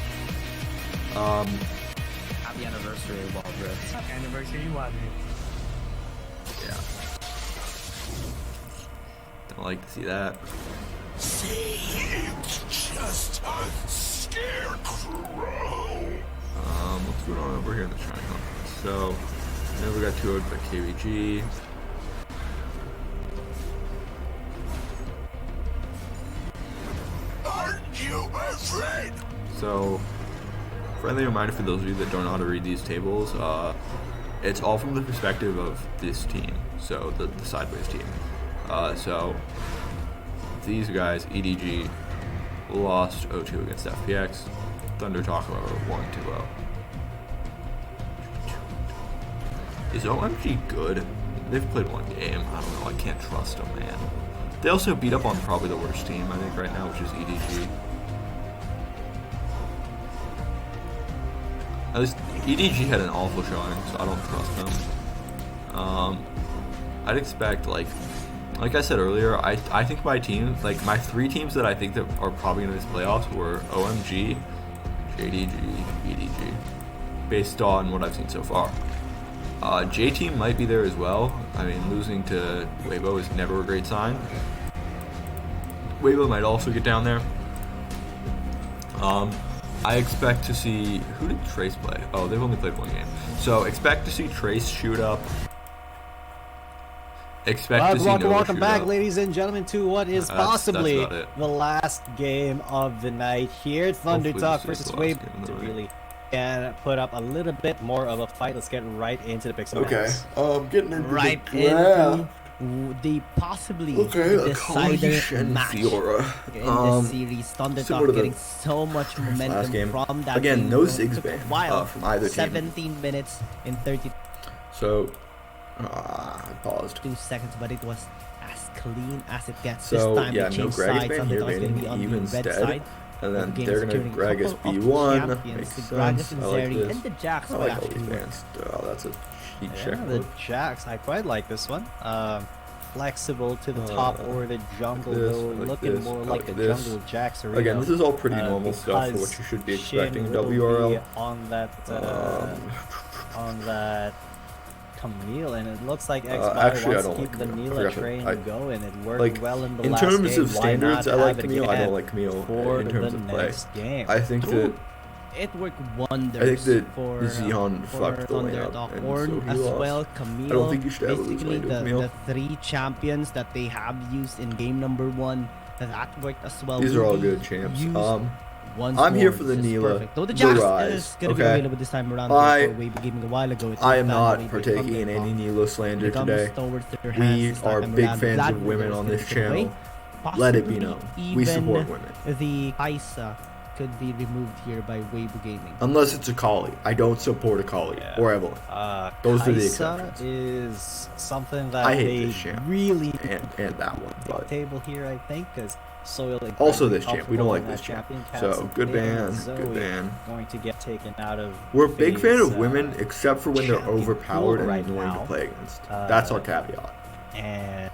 Happy anniversary, Walter. Happy anniversary, Walter. Yeah. Don't like to see that. It's just a scarecrow. What's going on over here in the China conference? So, then we got 2-0 by KBG. Aren't you afraid? So, friendly reminder for those of you that don't know how to read these tables, it's all from the perspective of this team, so the sideways team. So, these guys, EDG, lost 0-2 against FPX, Thunder Taco 1-2-0. Is OMG good? They've played one game. I don't know. I can't trust them, man. They also beat up on probably the worst team, I think, right now, which is EDG. At least EDG had an awful showing, so I don't trust them. I'd expect, like I said earlier, I think my team, like my 3 teams that I think that are probably going to miss playoffs were OMG, JDG, EDG, based on what I've seen so far. J Team might be there as well. I mean, losing to Weibo is never a great sign. Weibo might also get down there. I expect to see, who did Trace play? Oh, they've only played one game. So expect to see Trace shoot up. Expect to see Nova welcome shoot back, up. ladies and gentlemen, to what is That's possibly about it. the last game of the night here. Thunder Hopefully Talk this is versus the last Weibo game of the to night. really and put up a little bit more of a fight. Let's get right into the picks. Getting into Right the draft. into the possibly Okay, decider and match Fiora. in this series. Thunder similar Talk to the getting so much last momentum game. from that Again, game. no It Ziggs took a ban, while, from either team. 17 minutes in 32 So, I paused. seconds, but it was as clean as it gets. So, this time yeah, they no changed Greg is sides. banned Thunder here, Talk's going to be banning on the Eve red instead. side. And then Game they're gonna securing a drag us couple of B1. champions, Makes the Gragas sense. and I like Zeri, this. and the Jax I will like all actually these work. bands. Oh, that's a cheat Yeah, check. the Jax, I quite like this one. Flexible to the top or the jungle, this, though, like looking this, more I like like a this. jungle Jax arena. Again, this is all pretty normal stuff for because what you should be Shin expecting in will WRL. be on that Camille, and it looks like Xbox actually, I wants to don't keep like the Camille. Neela I forgot train to- going. It worked like, well in the in last terms game. of Why standards, not I like have it Camille. I again don't like Camille for in terms the of play. next game? I think that It worked wonders for for Zeon fucked the lane up, Thunderdog, and Ornn so he as lost. well, Camille. I don't think you should ever lose Basically, lane to Camille. the 3 champions that they have used in game number 1, that worked as well. These will are all be good champs. used once I'm here more. for the This is Neela, perfect. Though the the Jax Rise, is going to be okay? available this time around I- for WBG Gaming a while ago. It's I am this time not away by partaking in any Thunderdog. Neela slander It comes today. towards their We hands this are time big around. fans Glad of women Brothers on gonna this take it away. channel. Let it be Possibly known. We even support women. The Kaisa could be removed here by Weibo Gaming. Unless it's a Kali. I don't support a Kali or Evelyn. Those are the Kaisa exceptions. is something that I hate they this champ. really And that one. But table here, I think, because Soil also incredibly this champ. We don't comfortable like in this that champ. champion So cast, good and ban. Zoe Good ban. going to get taken out of We're a big fan FaZe's, of women, except for when they're champion overpowered pool and right annoying now. to play against. That's our caveat. And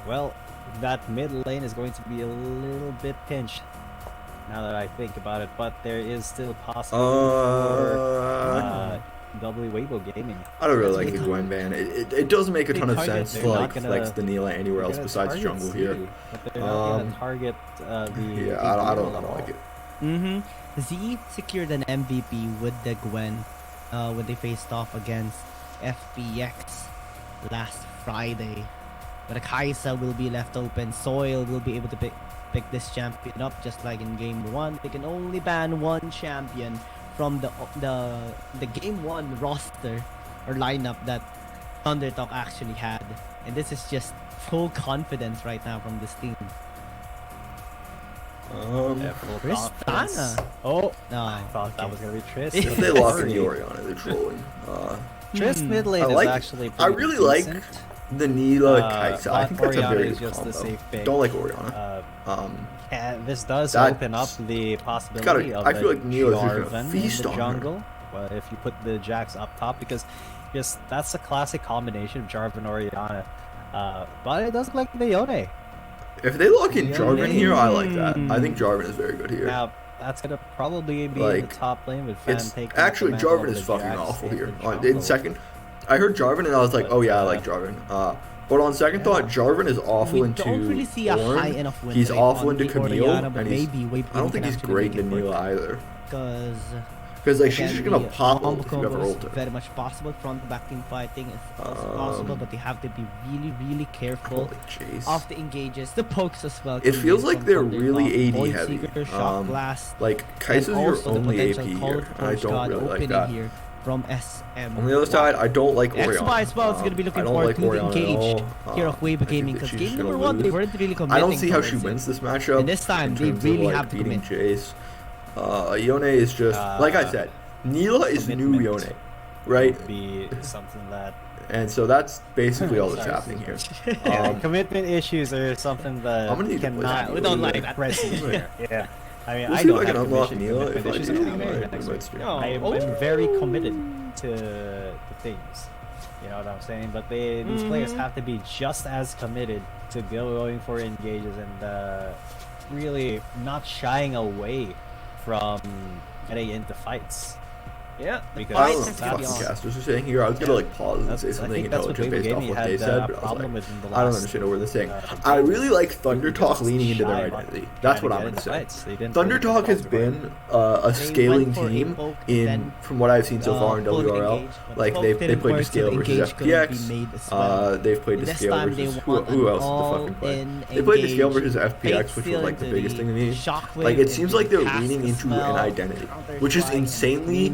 well, that mid lane is going to be a little bit pinched. Now that I think about it, but there is still possibility for Weibo Gaming. I don't really like the Gwen ban. It doesn't make a ton of sense they're to not like gonna- flex the Neela anywhere else They're gonna besides target jungle Z, here. but they're not gonna target the. Yeah, I don't like it. Z secured an MVP with the Gwen when they faced off against FPX last Friday. But a Kaisa will be left open. Soil will be able to pick this champion up just like in game 1. They can only ban 1 champion from the game 1 roster or lineup that Thunderdog actually had. And this is just full confidence right now from this team. Tristana. Oh no! I thought that was gonna be Trist. If they lock in the Oriana, they're trolling. Trist mid lane is actually I pretty really like decent. the Neela Kaisa. I but think that's a Oriana very is good just combo. the safe pick. Don't like Oriana. And this does That's- open up the possibility of I feel like Neela's just gonna Jarvan feast in the on her. jungle. Well, if you put the Jax up top, because just that's a classic combination of Jarvan Oriana. But it does look like the Yone. If they lock in Yeah, Jarvan here, I like that. maybe. I think Jarvan is very good here. Now that's gonna probably be in Like, the top lane with Fan It's taking actually the mantle Jarvan of is the fucking Jax awful in here. the In jungle. second, I heard Jarvan and I was like, oh yeah, I like Jarvan. But on second thought, Jarvan is awful We into don't really see a Ornn. high enough win He's rate awful on into the Camille, Oriana, but and he's. maybe Weibo I don't think can he's actually great make into it work. Neela either. Because like she's just gonna pop ult combo if you ever combos ult her. very much possible. Front to back team fighting is also possible, but they have to be really careful Holy jeez. of the engages, the pokes as well. It feels like they're Thunderdog, really AD Void heavy. Seeker, Shock Blast, Like and Kaisa's your also the only AP potential Call here, of and I Force don't God really like opening that. here from SM. On the other side, I don't like Oriana. Xbox as well is going to be I looking don't forward like to the Oriana at engage all. here of Weibo I think Gaming, that because she's game just number gonna 1 they lose. weren't really committing. I don't see how she towards it. wins this matchup. And this time in they terms really of, like, have to beating commit. Chase. Yone is just like I said. Neela is new Yone, right? Would be something that. And so that's basically all that's happening here. Commitment issues are something that I'm gonna need to play cannot some we don't Neela. like that. present here. Yeah. I mean, We'll I see if don't I can have unlock commitment Neela. If I issues. do, I'm gonna be I married might next week. stream. I'm very committed to things. You know what I'm saying? But these players have to be just as committed to going for engages and really not shying away from getting into fights. Yeah, Because I don't know what that's- the fucking casters are saying here. I was gonna like pause and say I something think that's what intelligent based Weibo off Gaming what they had said, a but I was problem like, with in the I don't last, understand what they're saying. I really like Thundertalk leaning into their identity. That's what I'm gonna say. Thundertalk has been a scaling team in, from what I've seen so far in WRL. Like they played to scale versus FPX. They've played to scale versus who else did the fucking play? They played to scale versus FPX, which was like the biggest thing to me. Like it seems like they're leaning into an identity, which is insanely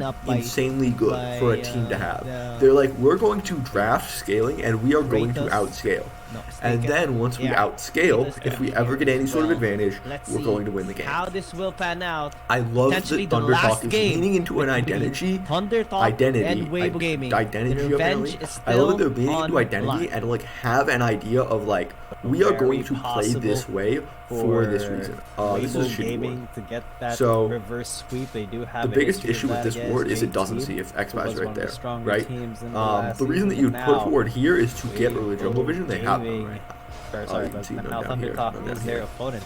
good for a team to have. They're like, we're going to draft scaling and we are going to outscale. not And mistaken. then once we outscale, if we ever get any sort of advantage, we're going to win the game. How this will pan out. I love that Potentially the Thunder last Talk is game leaning into an between identity. Thunder Talk and Weibo Gaming. Identity, The revenge apparently. is I love that still they're leaning into on identity line. and like have an idea of like we are going to play this way for this reason. This is shitty Gaming ward. to get that So, reverse sweep. They do have the a biggest history of issue with that this against ward is it doesn't JT, see if who X-Baz was right one of the there, stronger right? teams in the last The reason that season, you but put now forward here is to get early Weibo jungle vision. They have Gaming- none right now. Sorry, you can but see none now down Thunder here, Talk none down is their here. opponent,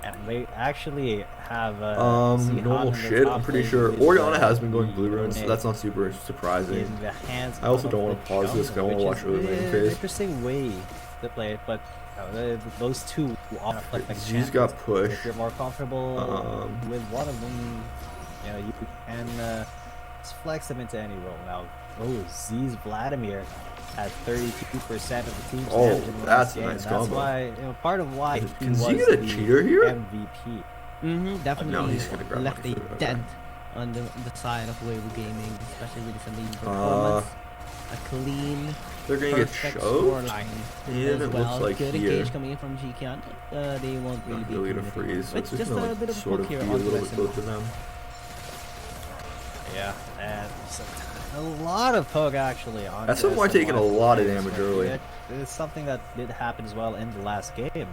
and they actually have Normal Zihan in shit. the I'm top pretty lane sure with, Oriana has been going blue runes, so Yone that's not super surprising. in the hands. I also of don't want the to pause this because I jungle, want to watch which early is lane an phase. interesting way to play it, but those two often like Z's champions. got pushed. If you're more comfortable with one of them, you know, you can just flex them into any role. Now, Z's Vladimir had 32% of the team's damage in the that's last a game. nice That's combo. why, part of why he Can was Z get a the cheater here? MVP. Definitely. No, he's gonna grab left money a for it, dent on the side of Weibo Gaming, especially with his elite performance. A clean, They're gonna get perfect shoved. scoreline Yeah, as it well. looks like Good here. engage coming in from GKN. They won't really Not be really gonna committing. freeze, so But it's just just gonna a like bit of sort poke of here be a on little bit Lesson. close to them. Yeah, and a lot of poke actually on That's why this taking a one. lot of damage early. It's something that did happen as well in the last game.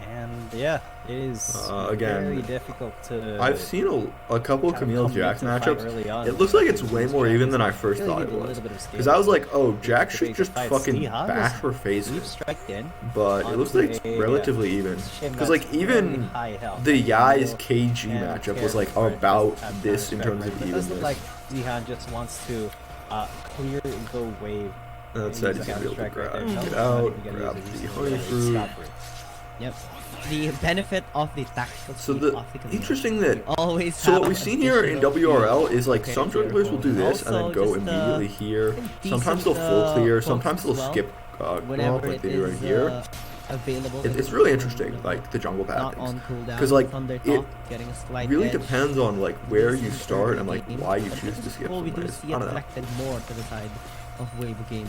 And yeah, it is again, very difficult to. I've seen a couple of kind of Camille come Jax into the fight matchups. early on. It looks like it's way more even than I first Really thought need it a was. little bit of Because I was like, oh, Jax should Debate just the fight. fucking Zihan bash was her face deep in. strike in But it looks like it's onto a, relatively even. Shin Because that's like even very high health. the Yai's Real KG and matchup was like careful about for it. this in terms of It does look evenness. like Zihan just wants to clear the wave. That said, he's gonna be able to Strike right grab, there. get No, out, he's gonna grab use the it. honey He's fruit. stop it. Yep. The benefit of the tactical So speed the of the community. interesting that You always so have what we've seen here in additional WRL fuel is like to some prepare junglers for will do this and then also go just, immediately here. decent, Sometimes they'll full clear. pokes Sometimes they'll as well, skip go whenever up like it they do right is here. available. It's really interesting, like the jungle Not pathings, on cooldown. because like Thunder it Talk getting a slight really edge. depends on like where you Decent start and early like game, why you but choose this to is skip where some we do ways. see I it don't know. reflected more to the side of Weibo Gaming.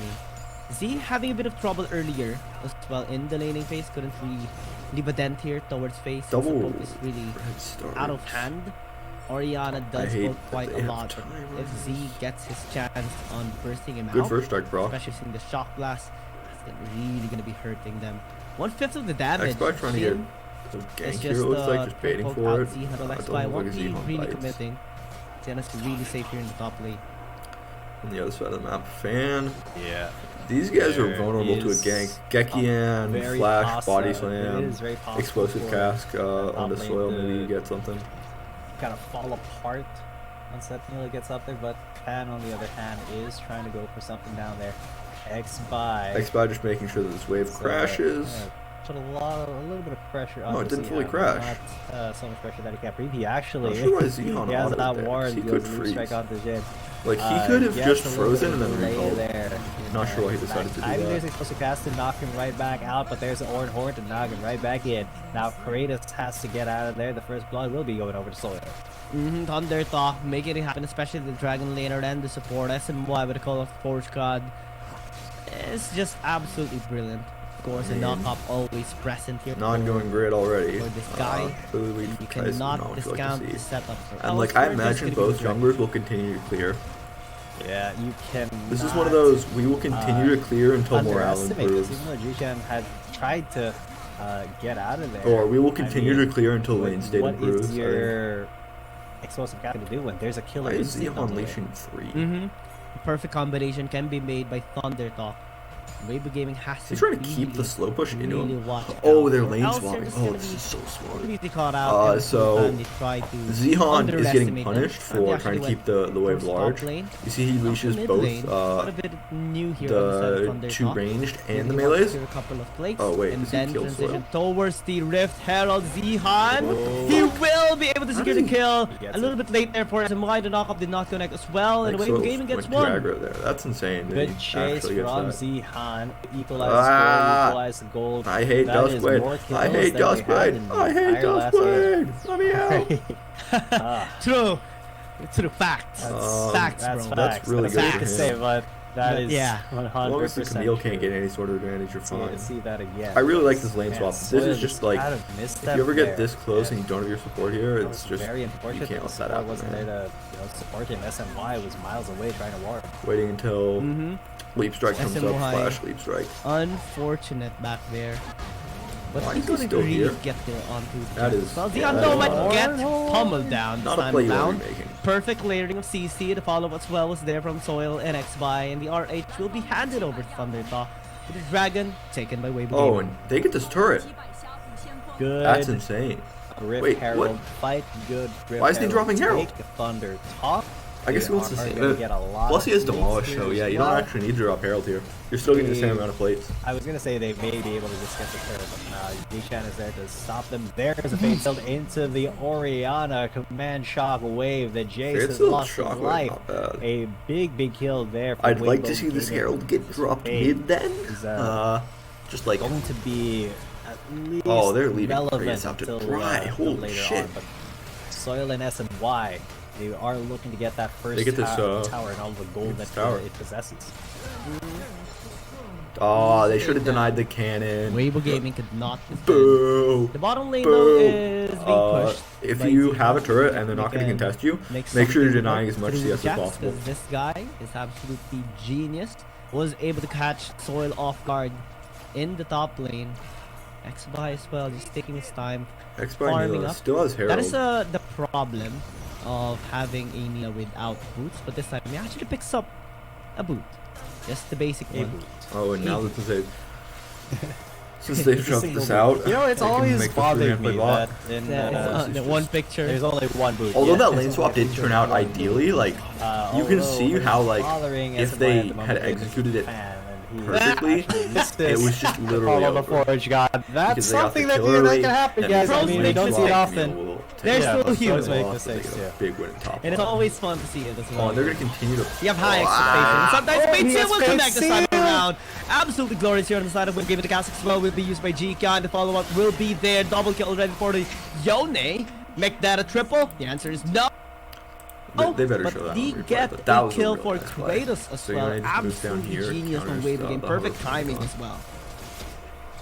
Z having a bit of trouble earlier as well in the laning phase, couldn't really leave a dent here towards phase. since the Double poke is really red start. out of hand. Oriana does hate poke that quite they a have lot, but timers. if Z gets his chance on bursting him Good out, first strike, bro. especially seeing the shock blast, that's really gonna be hurting them. 1/5 of the damage. X-Bot trying to get Shin a is gank just here. It looks like just baiting poke for out it. Z handle It X doesn't by look won't like be Zihan really bites. committing. Xena's really safe here in the top lane. On the other side of the map, Fan. Yeah. These guys are There vulnerable to a is gank. Gekian, very flash, body it slam, is very possible explosive for cask top on the lane soil. to Maybe you get something. kind of fall apart once Sentinel gets up there, but Pan on the other hand is trying to go for something down there. X-Buy. X-Bot just making sure that this wave crashes. Put a little bit of pressure on. No, it didn't fully crash. Not so much pressure that he can't breathe. He actually, I'm sure why Zihan he has autoed that there, ward. he He could goes freeze. strike onto Jin. Like he could have Gets just a little frozen bit and of then delay recalled. there. Not sure why he decided to do I mean, that. there's explosive cast to knock him right back out, but there's an Orn Horn to knock him right back in. Now Kratos has to get out of there. The first blood will be going over to Sawyer. Thunder Talk making it happen, especially the Dragon laner and the support. SMY with the Call of Forge God. It's just absolutely brilliant. Of course, the knock-up always present here. Not going great already. For this guy, Clearly, you Tyson, cannot not what you discount like the to see. setup. For And like I imagine both junglers will continue to clear. Yeah, you can. This is one of those we will continue to clear until morale improves. Even though Jushan had tried to get out of there. Or we will continue to clear until lane state what improves. is your explosive cat to do when there's a killer Why is instinct Zihan on the way? unleashing 3? Perfect combination can be made by Thunder Talk. Weibo Gaming has to He's trying to keep the slow push into really him. watch Oh, out, they're or lane else swapping. they're just Oh, gonna this be is so smart. completely caught out every So time they try to Zihan is getting underestimate punished them. And they for actually trying to went keep the wave first top large. lane, You see he not leashes mid both lane, quite a bit new here on the side of the Thunder 2 Talk. ranged and the Really wants to melees. clear a couple of plates, Oh, wait, and does he then kill transition Soil? towards the Rift Herald Zihan. Whoa. He will be able to secure the kill. gets A little bit late there for SMY. The knockup did not connect as well, and Like, Weibo so Gaming gets went one. Jagger there. That's insane. that Good he chase actually gets from that. Zihan. Equalize the gold. I hate That is Duskblade. more I kills hate than we had Duskblade. in the I hate entire last Duskblade. Let me out. Ah, True. True facts. That's- Facts, that's bro. facts. really That's good hard for to him. say, but That is yeah. 100%. As long as the Camille true. can't get any sort of advantage, you're fine. See that again. I really like this lane swap. Man, This Soil is just like, kind of missed if them you ever get there. this close and you don't have your support here, That it's was just, very you unfortunate can't that let that support happen, wasn't there man. to support him. SMY was miles away trying to warp. Waiting until Leap Strike comes up, SMY. flash Leap Strike. Unfortunate back there. But Why he is he couldn't still really here? get there onto That the is- well, the yeah, unknown that might is- get pummeled down this Not a time play you wanna down. be making. Perfect layering of CC. The follow-up as well was there from Soil and XY, and the RH will be handed over to Thundertalk. With the Dragon taken by WBG. Oh, and they get this turret. Good. That's insane. Rift Wait, Herald what? fight. Good. Rift Why isn't he dropping Herald? Take Thunder Talk. I guess he wants to save it. Plus he has Demolish, so yeah, you don't actually need to drop Herald here. You're still getting the same amount of plates. I was gonna say they may be able to just get the turret, but nah, G-Chan is there to stop them. There's a fade tilt into the Orianna command shock wave. The Jace It's has still lost his shockwave, life. not bad. A big kill there. For I'd like to Waybo see this Gaming. Herald get dropped Hey, mid then. is, Just like, going to be at least oh, they're leaving relevant Kratos out to until, dry. until Holy later shit. on. But Soil and SMY, they are looking to get that first They get this, tower and all the gold that tower. it possesses. oh, they should have denied the cannon. Weibo Gaming could not defend. Boo. The bottom lane though Boo. is being pushed. If by you Team have a turret Rocket. and they're not They going to can contest you, make make sure you're something denying work as much through CS as Jax, possible. 'cause this guy is absolutely genius. Was able to catch Soil off guard in the top lane. XY as well, just taking his time. Farming X-Bar up. still has Herald. That is the problem of having a Nila without boots, but this time he actually picks up a boot. Just the basic one. Oh, and now Hey. that since they've dropped this out, You know, it's they can always make the bothered free-to-play me bot. that in The one picture. there's only one boot. Although Yeah, that there's lane swap only did turn out one boot. ideally, like you can Although see what how is like bothering if SMY they at the moment had is executed it Fan, and he perfectly, actually missed it this. was just The literally call of the over. Forge God. That's Because they got something the that, killer that late, can happen, and guys. the I mean, they lane don't see it swap often. will take They're it. still but human. those make Well, they mistakes, get a yeah. big win in top And it's lane. always fun to see it as well. Oh, and they're gonna continue to. You have high Ah. expectations. Sometimes Oh, Fate he Seal has will Fate connect this time Seal. around. Absolutely glorious here on the side of Win. Given the cast as well will be used by GK, and the follow-up will be there. Double kill already for the Yone. Make that a triple? The answer is no. They better but show that they on replay, get but that a was a kill real for nice play. Kratos as So well. United moves down Absolutely here, genius from counters Weibo the Game. hook Perfect from timing Kratos. as well.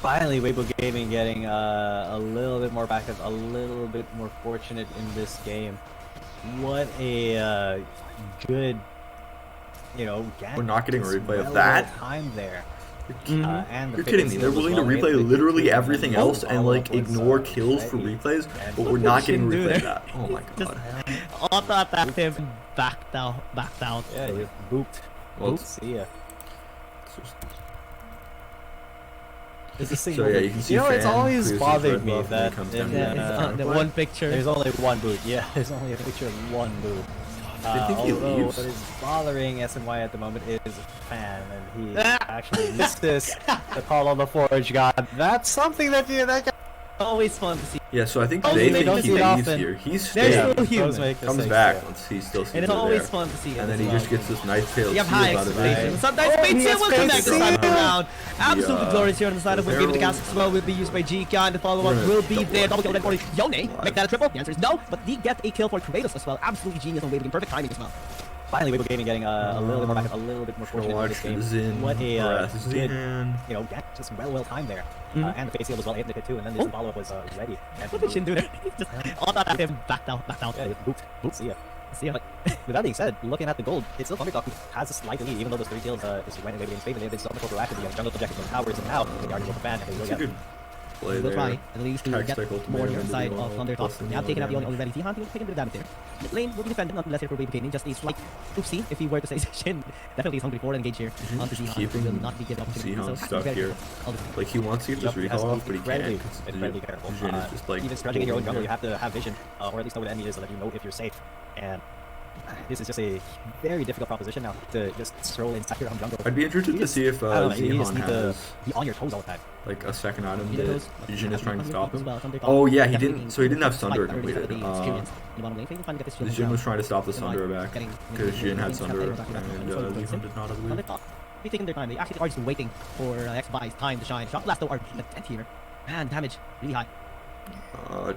Finally, Weibo Gaming getting a little bit more backup, a little bit more fortunate in this game. What a good, gank. We're not getting a Just replay of well that? time there. And the You're Fate kidding me. Seal They're was willing to well made. replay The literally Fate everything Seal else and follow-up like was, ignore kills for ready. replays, And but we're not getting Shouldn't do replay of that. that. Oh my Just god. auto-attacked backed out. Yeah, you booped. Well, Booped. See ya. it's just- It's a single So yeah, boot. you can see. it's Fan always clears his bothered red me buff when he that comes in, down here. The one picture. there's only one boot. Yeah, there's only a picture of one boot. I think he Although leaves. what is bothering SMY at the moment is Fan, and he actually missed this. The call on the Forge God. That's something that Always fun to see. Yeah, so I think Oh, they they think don't he see it leaves often. here. He's They're staying. still human. those make Comes mistakes, back yeah. once he still sees And it's it always there. fun to see it. And then as he well. just gets this nice tail You have high out of it. expectations. Sometimes Fate he Seal has will Fate connect this time Seal. around. Absolutely The, glorious here on the side of Win. Given the Herald. cast as well will be used by GK, and the follow-up We're gonna will be double there. up Double kill here. already for Yone. Live. Make that a triple? The answer is no, but they get a kill for Kratos as well. Absolutely genius on Weibo. Perfect timing as well. Finally, Weibo Gaming getting a little bit more backup, a little bit more fortunate in Watch this game. Zin. What a good, Zin. gank, just well timed there. Mhm. And the face seal was well hit in the hit too, and then the follow-up was ready. And What did Shin do there? Just auto-attacked him. Backed out. yeah, booped. Booped. See ya. See ya. But with that being said, looking at the gold, it's still Thundertalk who has a slight lead, even though those 3 kills is went in Weibo Gaming's favor. They've been so much more proactive against jungle objectives and towers, and now they are going to fan, and they will It's a get good play They'll try there. at least to Tag get spike ultimate more on into your the side wall, of Thundertalk. plus the They have taken out the damage. already. T-Hunt will take a bit of damage there. Mid lane will be defended nonetheless here for Weibo Gaming. Just a slight oopsie, if he were to say Shin. Definitely is hungry for engage here. Mhm, Onto just T-Hunt. keeping Will not be given opportunity. T-Hunt So stuck very here. careful. All the- Like he wants to get this Yup, it has recall to off, but he be incredibly, can't because incredibly careful. Jin is just like even stretching in your own jungle, here. you have to have vision, or at least know where the enemy is so that you know if you're safe. And this is just a very difficult proposition now to just stroll inside your own jungle. I'd be interested You to just- see if I don't know, you just Zehan need to has be on your toes all the time. like a second item Need those. that Jin is trying to stop him. Well, Thundertalk Oh yeah, he definitely didn't. So he didn't have slight Sunder early completed. experience in the bottom lane. If he can find this shield Jin down, was trying to stop the then Sunder like back getting- because Jin had getting Sunder back and back. Zehan did not, I believe. Thundertalk be taking their time. They actually are just waiting for XY's time to shine. Shock Blast though are in the 10th here. Man, damage really high.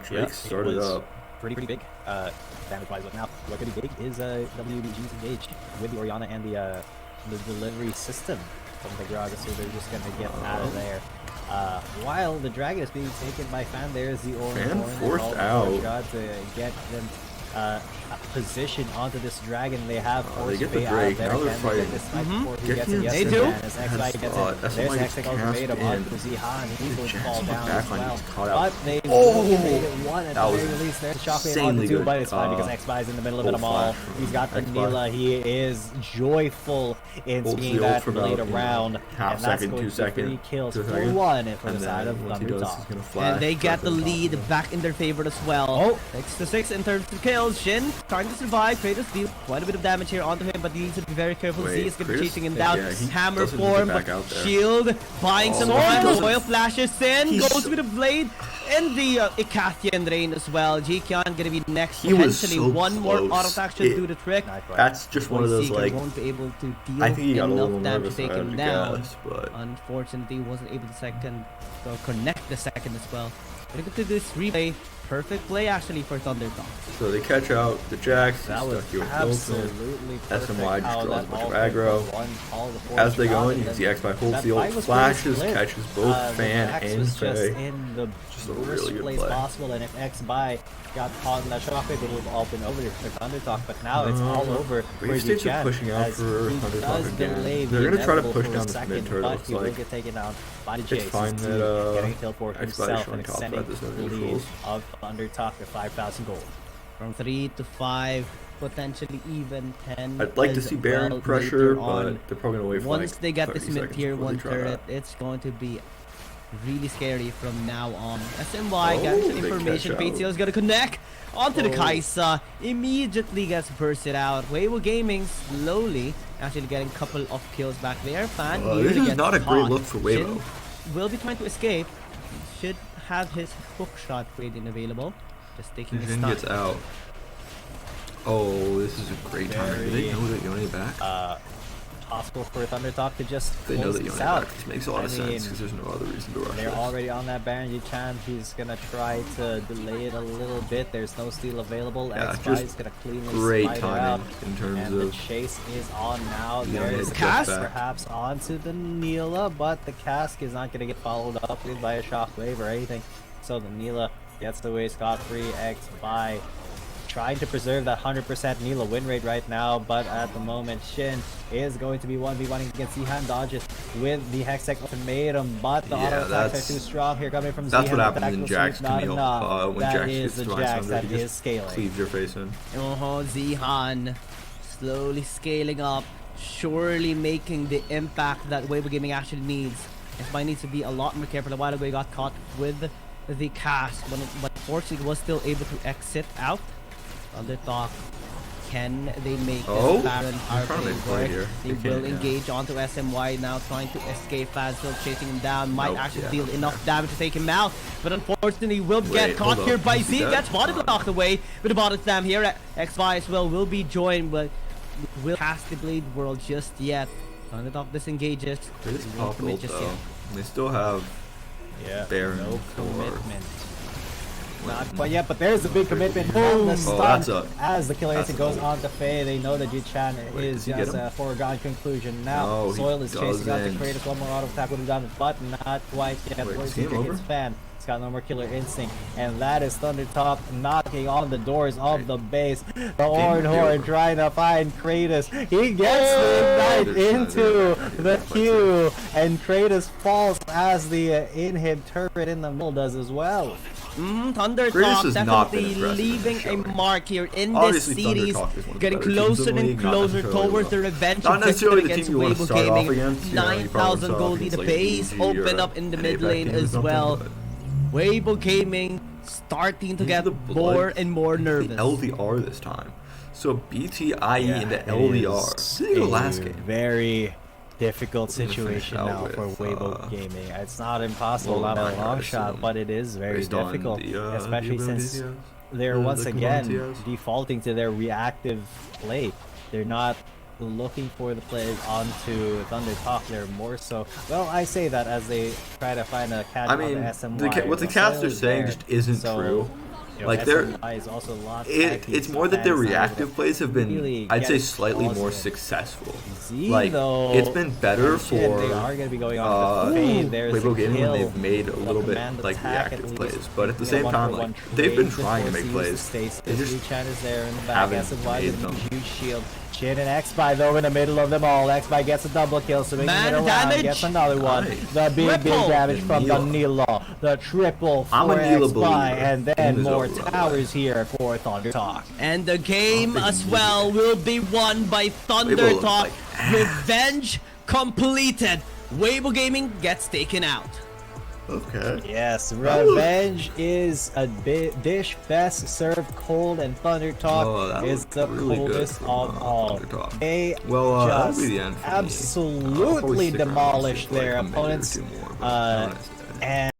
Drake it started was up. pretty big damage wise, but now what could be big is WBG's engaged with the Orianna and the the delivery system from the Gragas, so they're just gonna get out of there. While the Dragon is being taken by Fan, there's the orange Fan horn. forced out. Got to get them position onto this Dragon. They have they forced get the Bay Drake. out there. Now they're Can they get fighting. this fight before he gets it? Yes, They do. As X-Fi gets it. There's Hextech ultimatum on Zihan. He's going to fall down as well. But they made it one at the very least. There's Shockwave on the two, but it's fine because X-Fi is in the middle of it all. He's got the Nila. He is joyful in seeing that blade around. Half second, 2 seconds. 3 kills for 1 for the side of Thundertalk. And they get the lead back in their favor as well. Oh, 6-6 in terms of kills. Shin trying to survive. Kratos deals quite a bit of damage here onto him, but he needs to be very careful. Z is going to be chasing him down. Hammer form, shield, buying some time. Oil flashes in, goes with the blade. And the Icathian Rain as well. Jikian going to be next. Potentially one more auto attack should do the trick. That's just one of those, like, won't be able to deal I think he got a little enough damage to nervous take him down. but Unfortunately, wasn't able to connect the second as well. Look at this replay. Perfect play actually for Thundertalk. So they catch out the Jax. That was absolutely perfect. SMY just how draws that a bunch of all aggro. As they go in, you can see X-Fi holds the ult, flashes, catches both Fan and Faye. In the Just a worst really good place play. possible, and if X-By got caught in that shockwave, it would have all been over for Thundertalk, but now it's all over for Wave States are Jikan, pushing out as for he Thundertalk does again. delay They're the gonna try to inevitable push for down a this second, mid-turtle, but it's he will like- get taken down by the It's Chase. fine He's that, getting a kill for X-By is himself showing and top extending at this the lead neutrals. of Thundertalk to 5,000 gold. From 3 to 5, potentially even 10. I'd like to as see Baron well pressure, later but on. they're probably gonna wait for Once like they get 30 this mid seconds tier before they 1 try turret, that. it's going to be really scary from now on. SMY gets big information. catch out. PTO is going to connect onto the Kaisa. Immediately gets bursted out. Weibo Gaming slowly actually getting a couple of kills back there. Fan This is not a great look for Weibo. Shin will be trying to escape. Should have his hook shot grading available. Just taking his Jin time. gets out. Oh, this is a great time. Do they know that Yone back? Possible for Thundertalk to just They know close that Yone this out. back. This makes a lot of sense because there's no other reason to rush They're this. already on that Baron Yichan. He's gonna try to delay it a little bit. There's no steal available. Yeah, X-Fi just is gonna cleanly great slide it out. timing in terms And the of chase is on now. Yeah, There is it's a cast cast back. perhaps onto the Nila, but the cask is not gonna get followed up with by a shockwave or anything. So the Nila gets away scot-free. X-Fi trying to preserve that 100% Nila win rate right now, but at the moment Shin is going to be 1v1 against Zihan. Dodges with the Hextech ultimatum, but the auto attacks are too strong here coming from Zihan. That's what happens Tactical in Jax sweep, not Camille. enough. When That Jax is gets the Divine Jax Thunder, that he is just scaling. cleaves your face in. Zihan slowly scaling up, surely making the impact that Weibo Gaming actually needs. SMY needs to be a lot more careful. A while ago he got caught with the cast, but fortunately was still able to exit out. Thundertalk, can they make this Baron I'm trying to make play work? here. They will engage onto SMY now, trying to escape fast, still chasing him down. Might actually deal enough damage to take him out, but unfortunately will get caught here by Z. Gets body blocked away with the bottom slam here. X-Fi as well will be joined, but will cast the Blade World just yet. Thundertalk disengages. They just pop ult though. They still have Baron no for commitment. Not quite yet, but there's a big commitment on the stun that's a- as the killer instinct goes ult. on to Faye. They know that Jichan is does he get just him? a foregone conclusion. Now No, he Soil is chasing out the doesn't. Kratos. One more auto attack would have done it, but not quite yet. Wait, Boy is he Seeker over? hits Fan. He's got no more killer instinct, and that is Thundertalk knocking on the doors of the base. The Orange Horn trying to find Kratos. He gets the Ignite into the queue, and Kratos falls as the in-hit turret in the middle does as well. Thundertalk has not been definitely impressive leaving this a showing. mark here in Obviously, this series, Thundertalk is one of the getting better teams in closer the and league, not closer necessarily towards the- the revenge not of necessarily victory the against team you want to Weibo start off Gaming. against, you know, you probably 9,000 start gold off lead, against, the like, base BG or open up in the an mid APAC lane team or as something, well. but Weibo Gaming starting to Into get the blood. more and more The nervous. LDR this time. So BTIE into it LDR. is This is the a last game. Very difficult We're gonna finish situation out now with, for Weibo Gaming. It's not impossible, well, not a nine, I long shot, assume, but it is very based on difficult, the, especially since TTs. they're the once again TTs. defaulting to their reactive play. They're not looking for the plays onto Thundertalk. They're more so, well, I say that as they try to find a catch I on mean, the SMY. what the Soil cast are is saying there, just isn't so true. Like they're, is also lost it's more that their reactive plays have been, I'd say, slightly more successful. Like it's been better for they are going to be going on WBG Gaming when they've made a little bit like reactive plays, but at the same time, like they've been trying to make plays. They just is there in the back. haven't made them. Huge shield. Chin and X-Spy though in the middle of them all. X-Spy gets a double kill, so making it around, gets another one. The big damage from the Nilo. The triple for X-Spy, and then more towers here for Thunder Talk. And the game as well will be won by Thunder Talk. Revenge completed. Weibo Gaming gets taken out. Okay. Yes, Revenge is a dish best served cold, and Thunder Talk is the coldest of all. They just absolutely demolished their opponents. And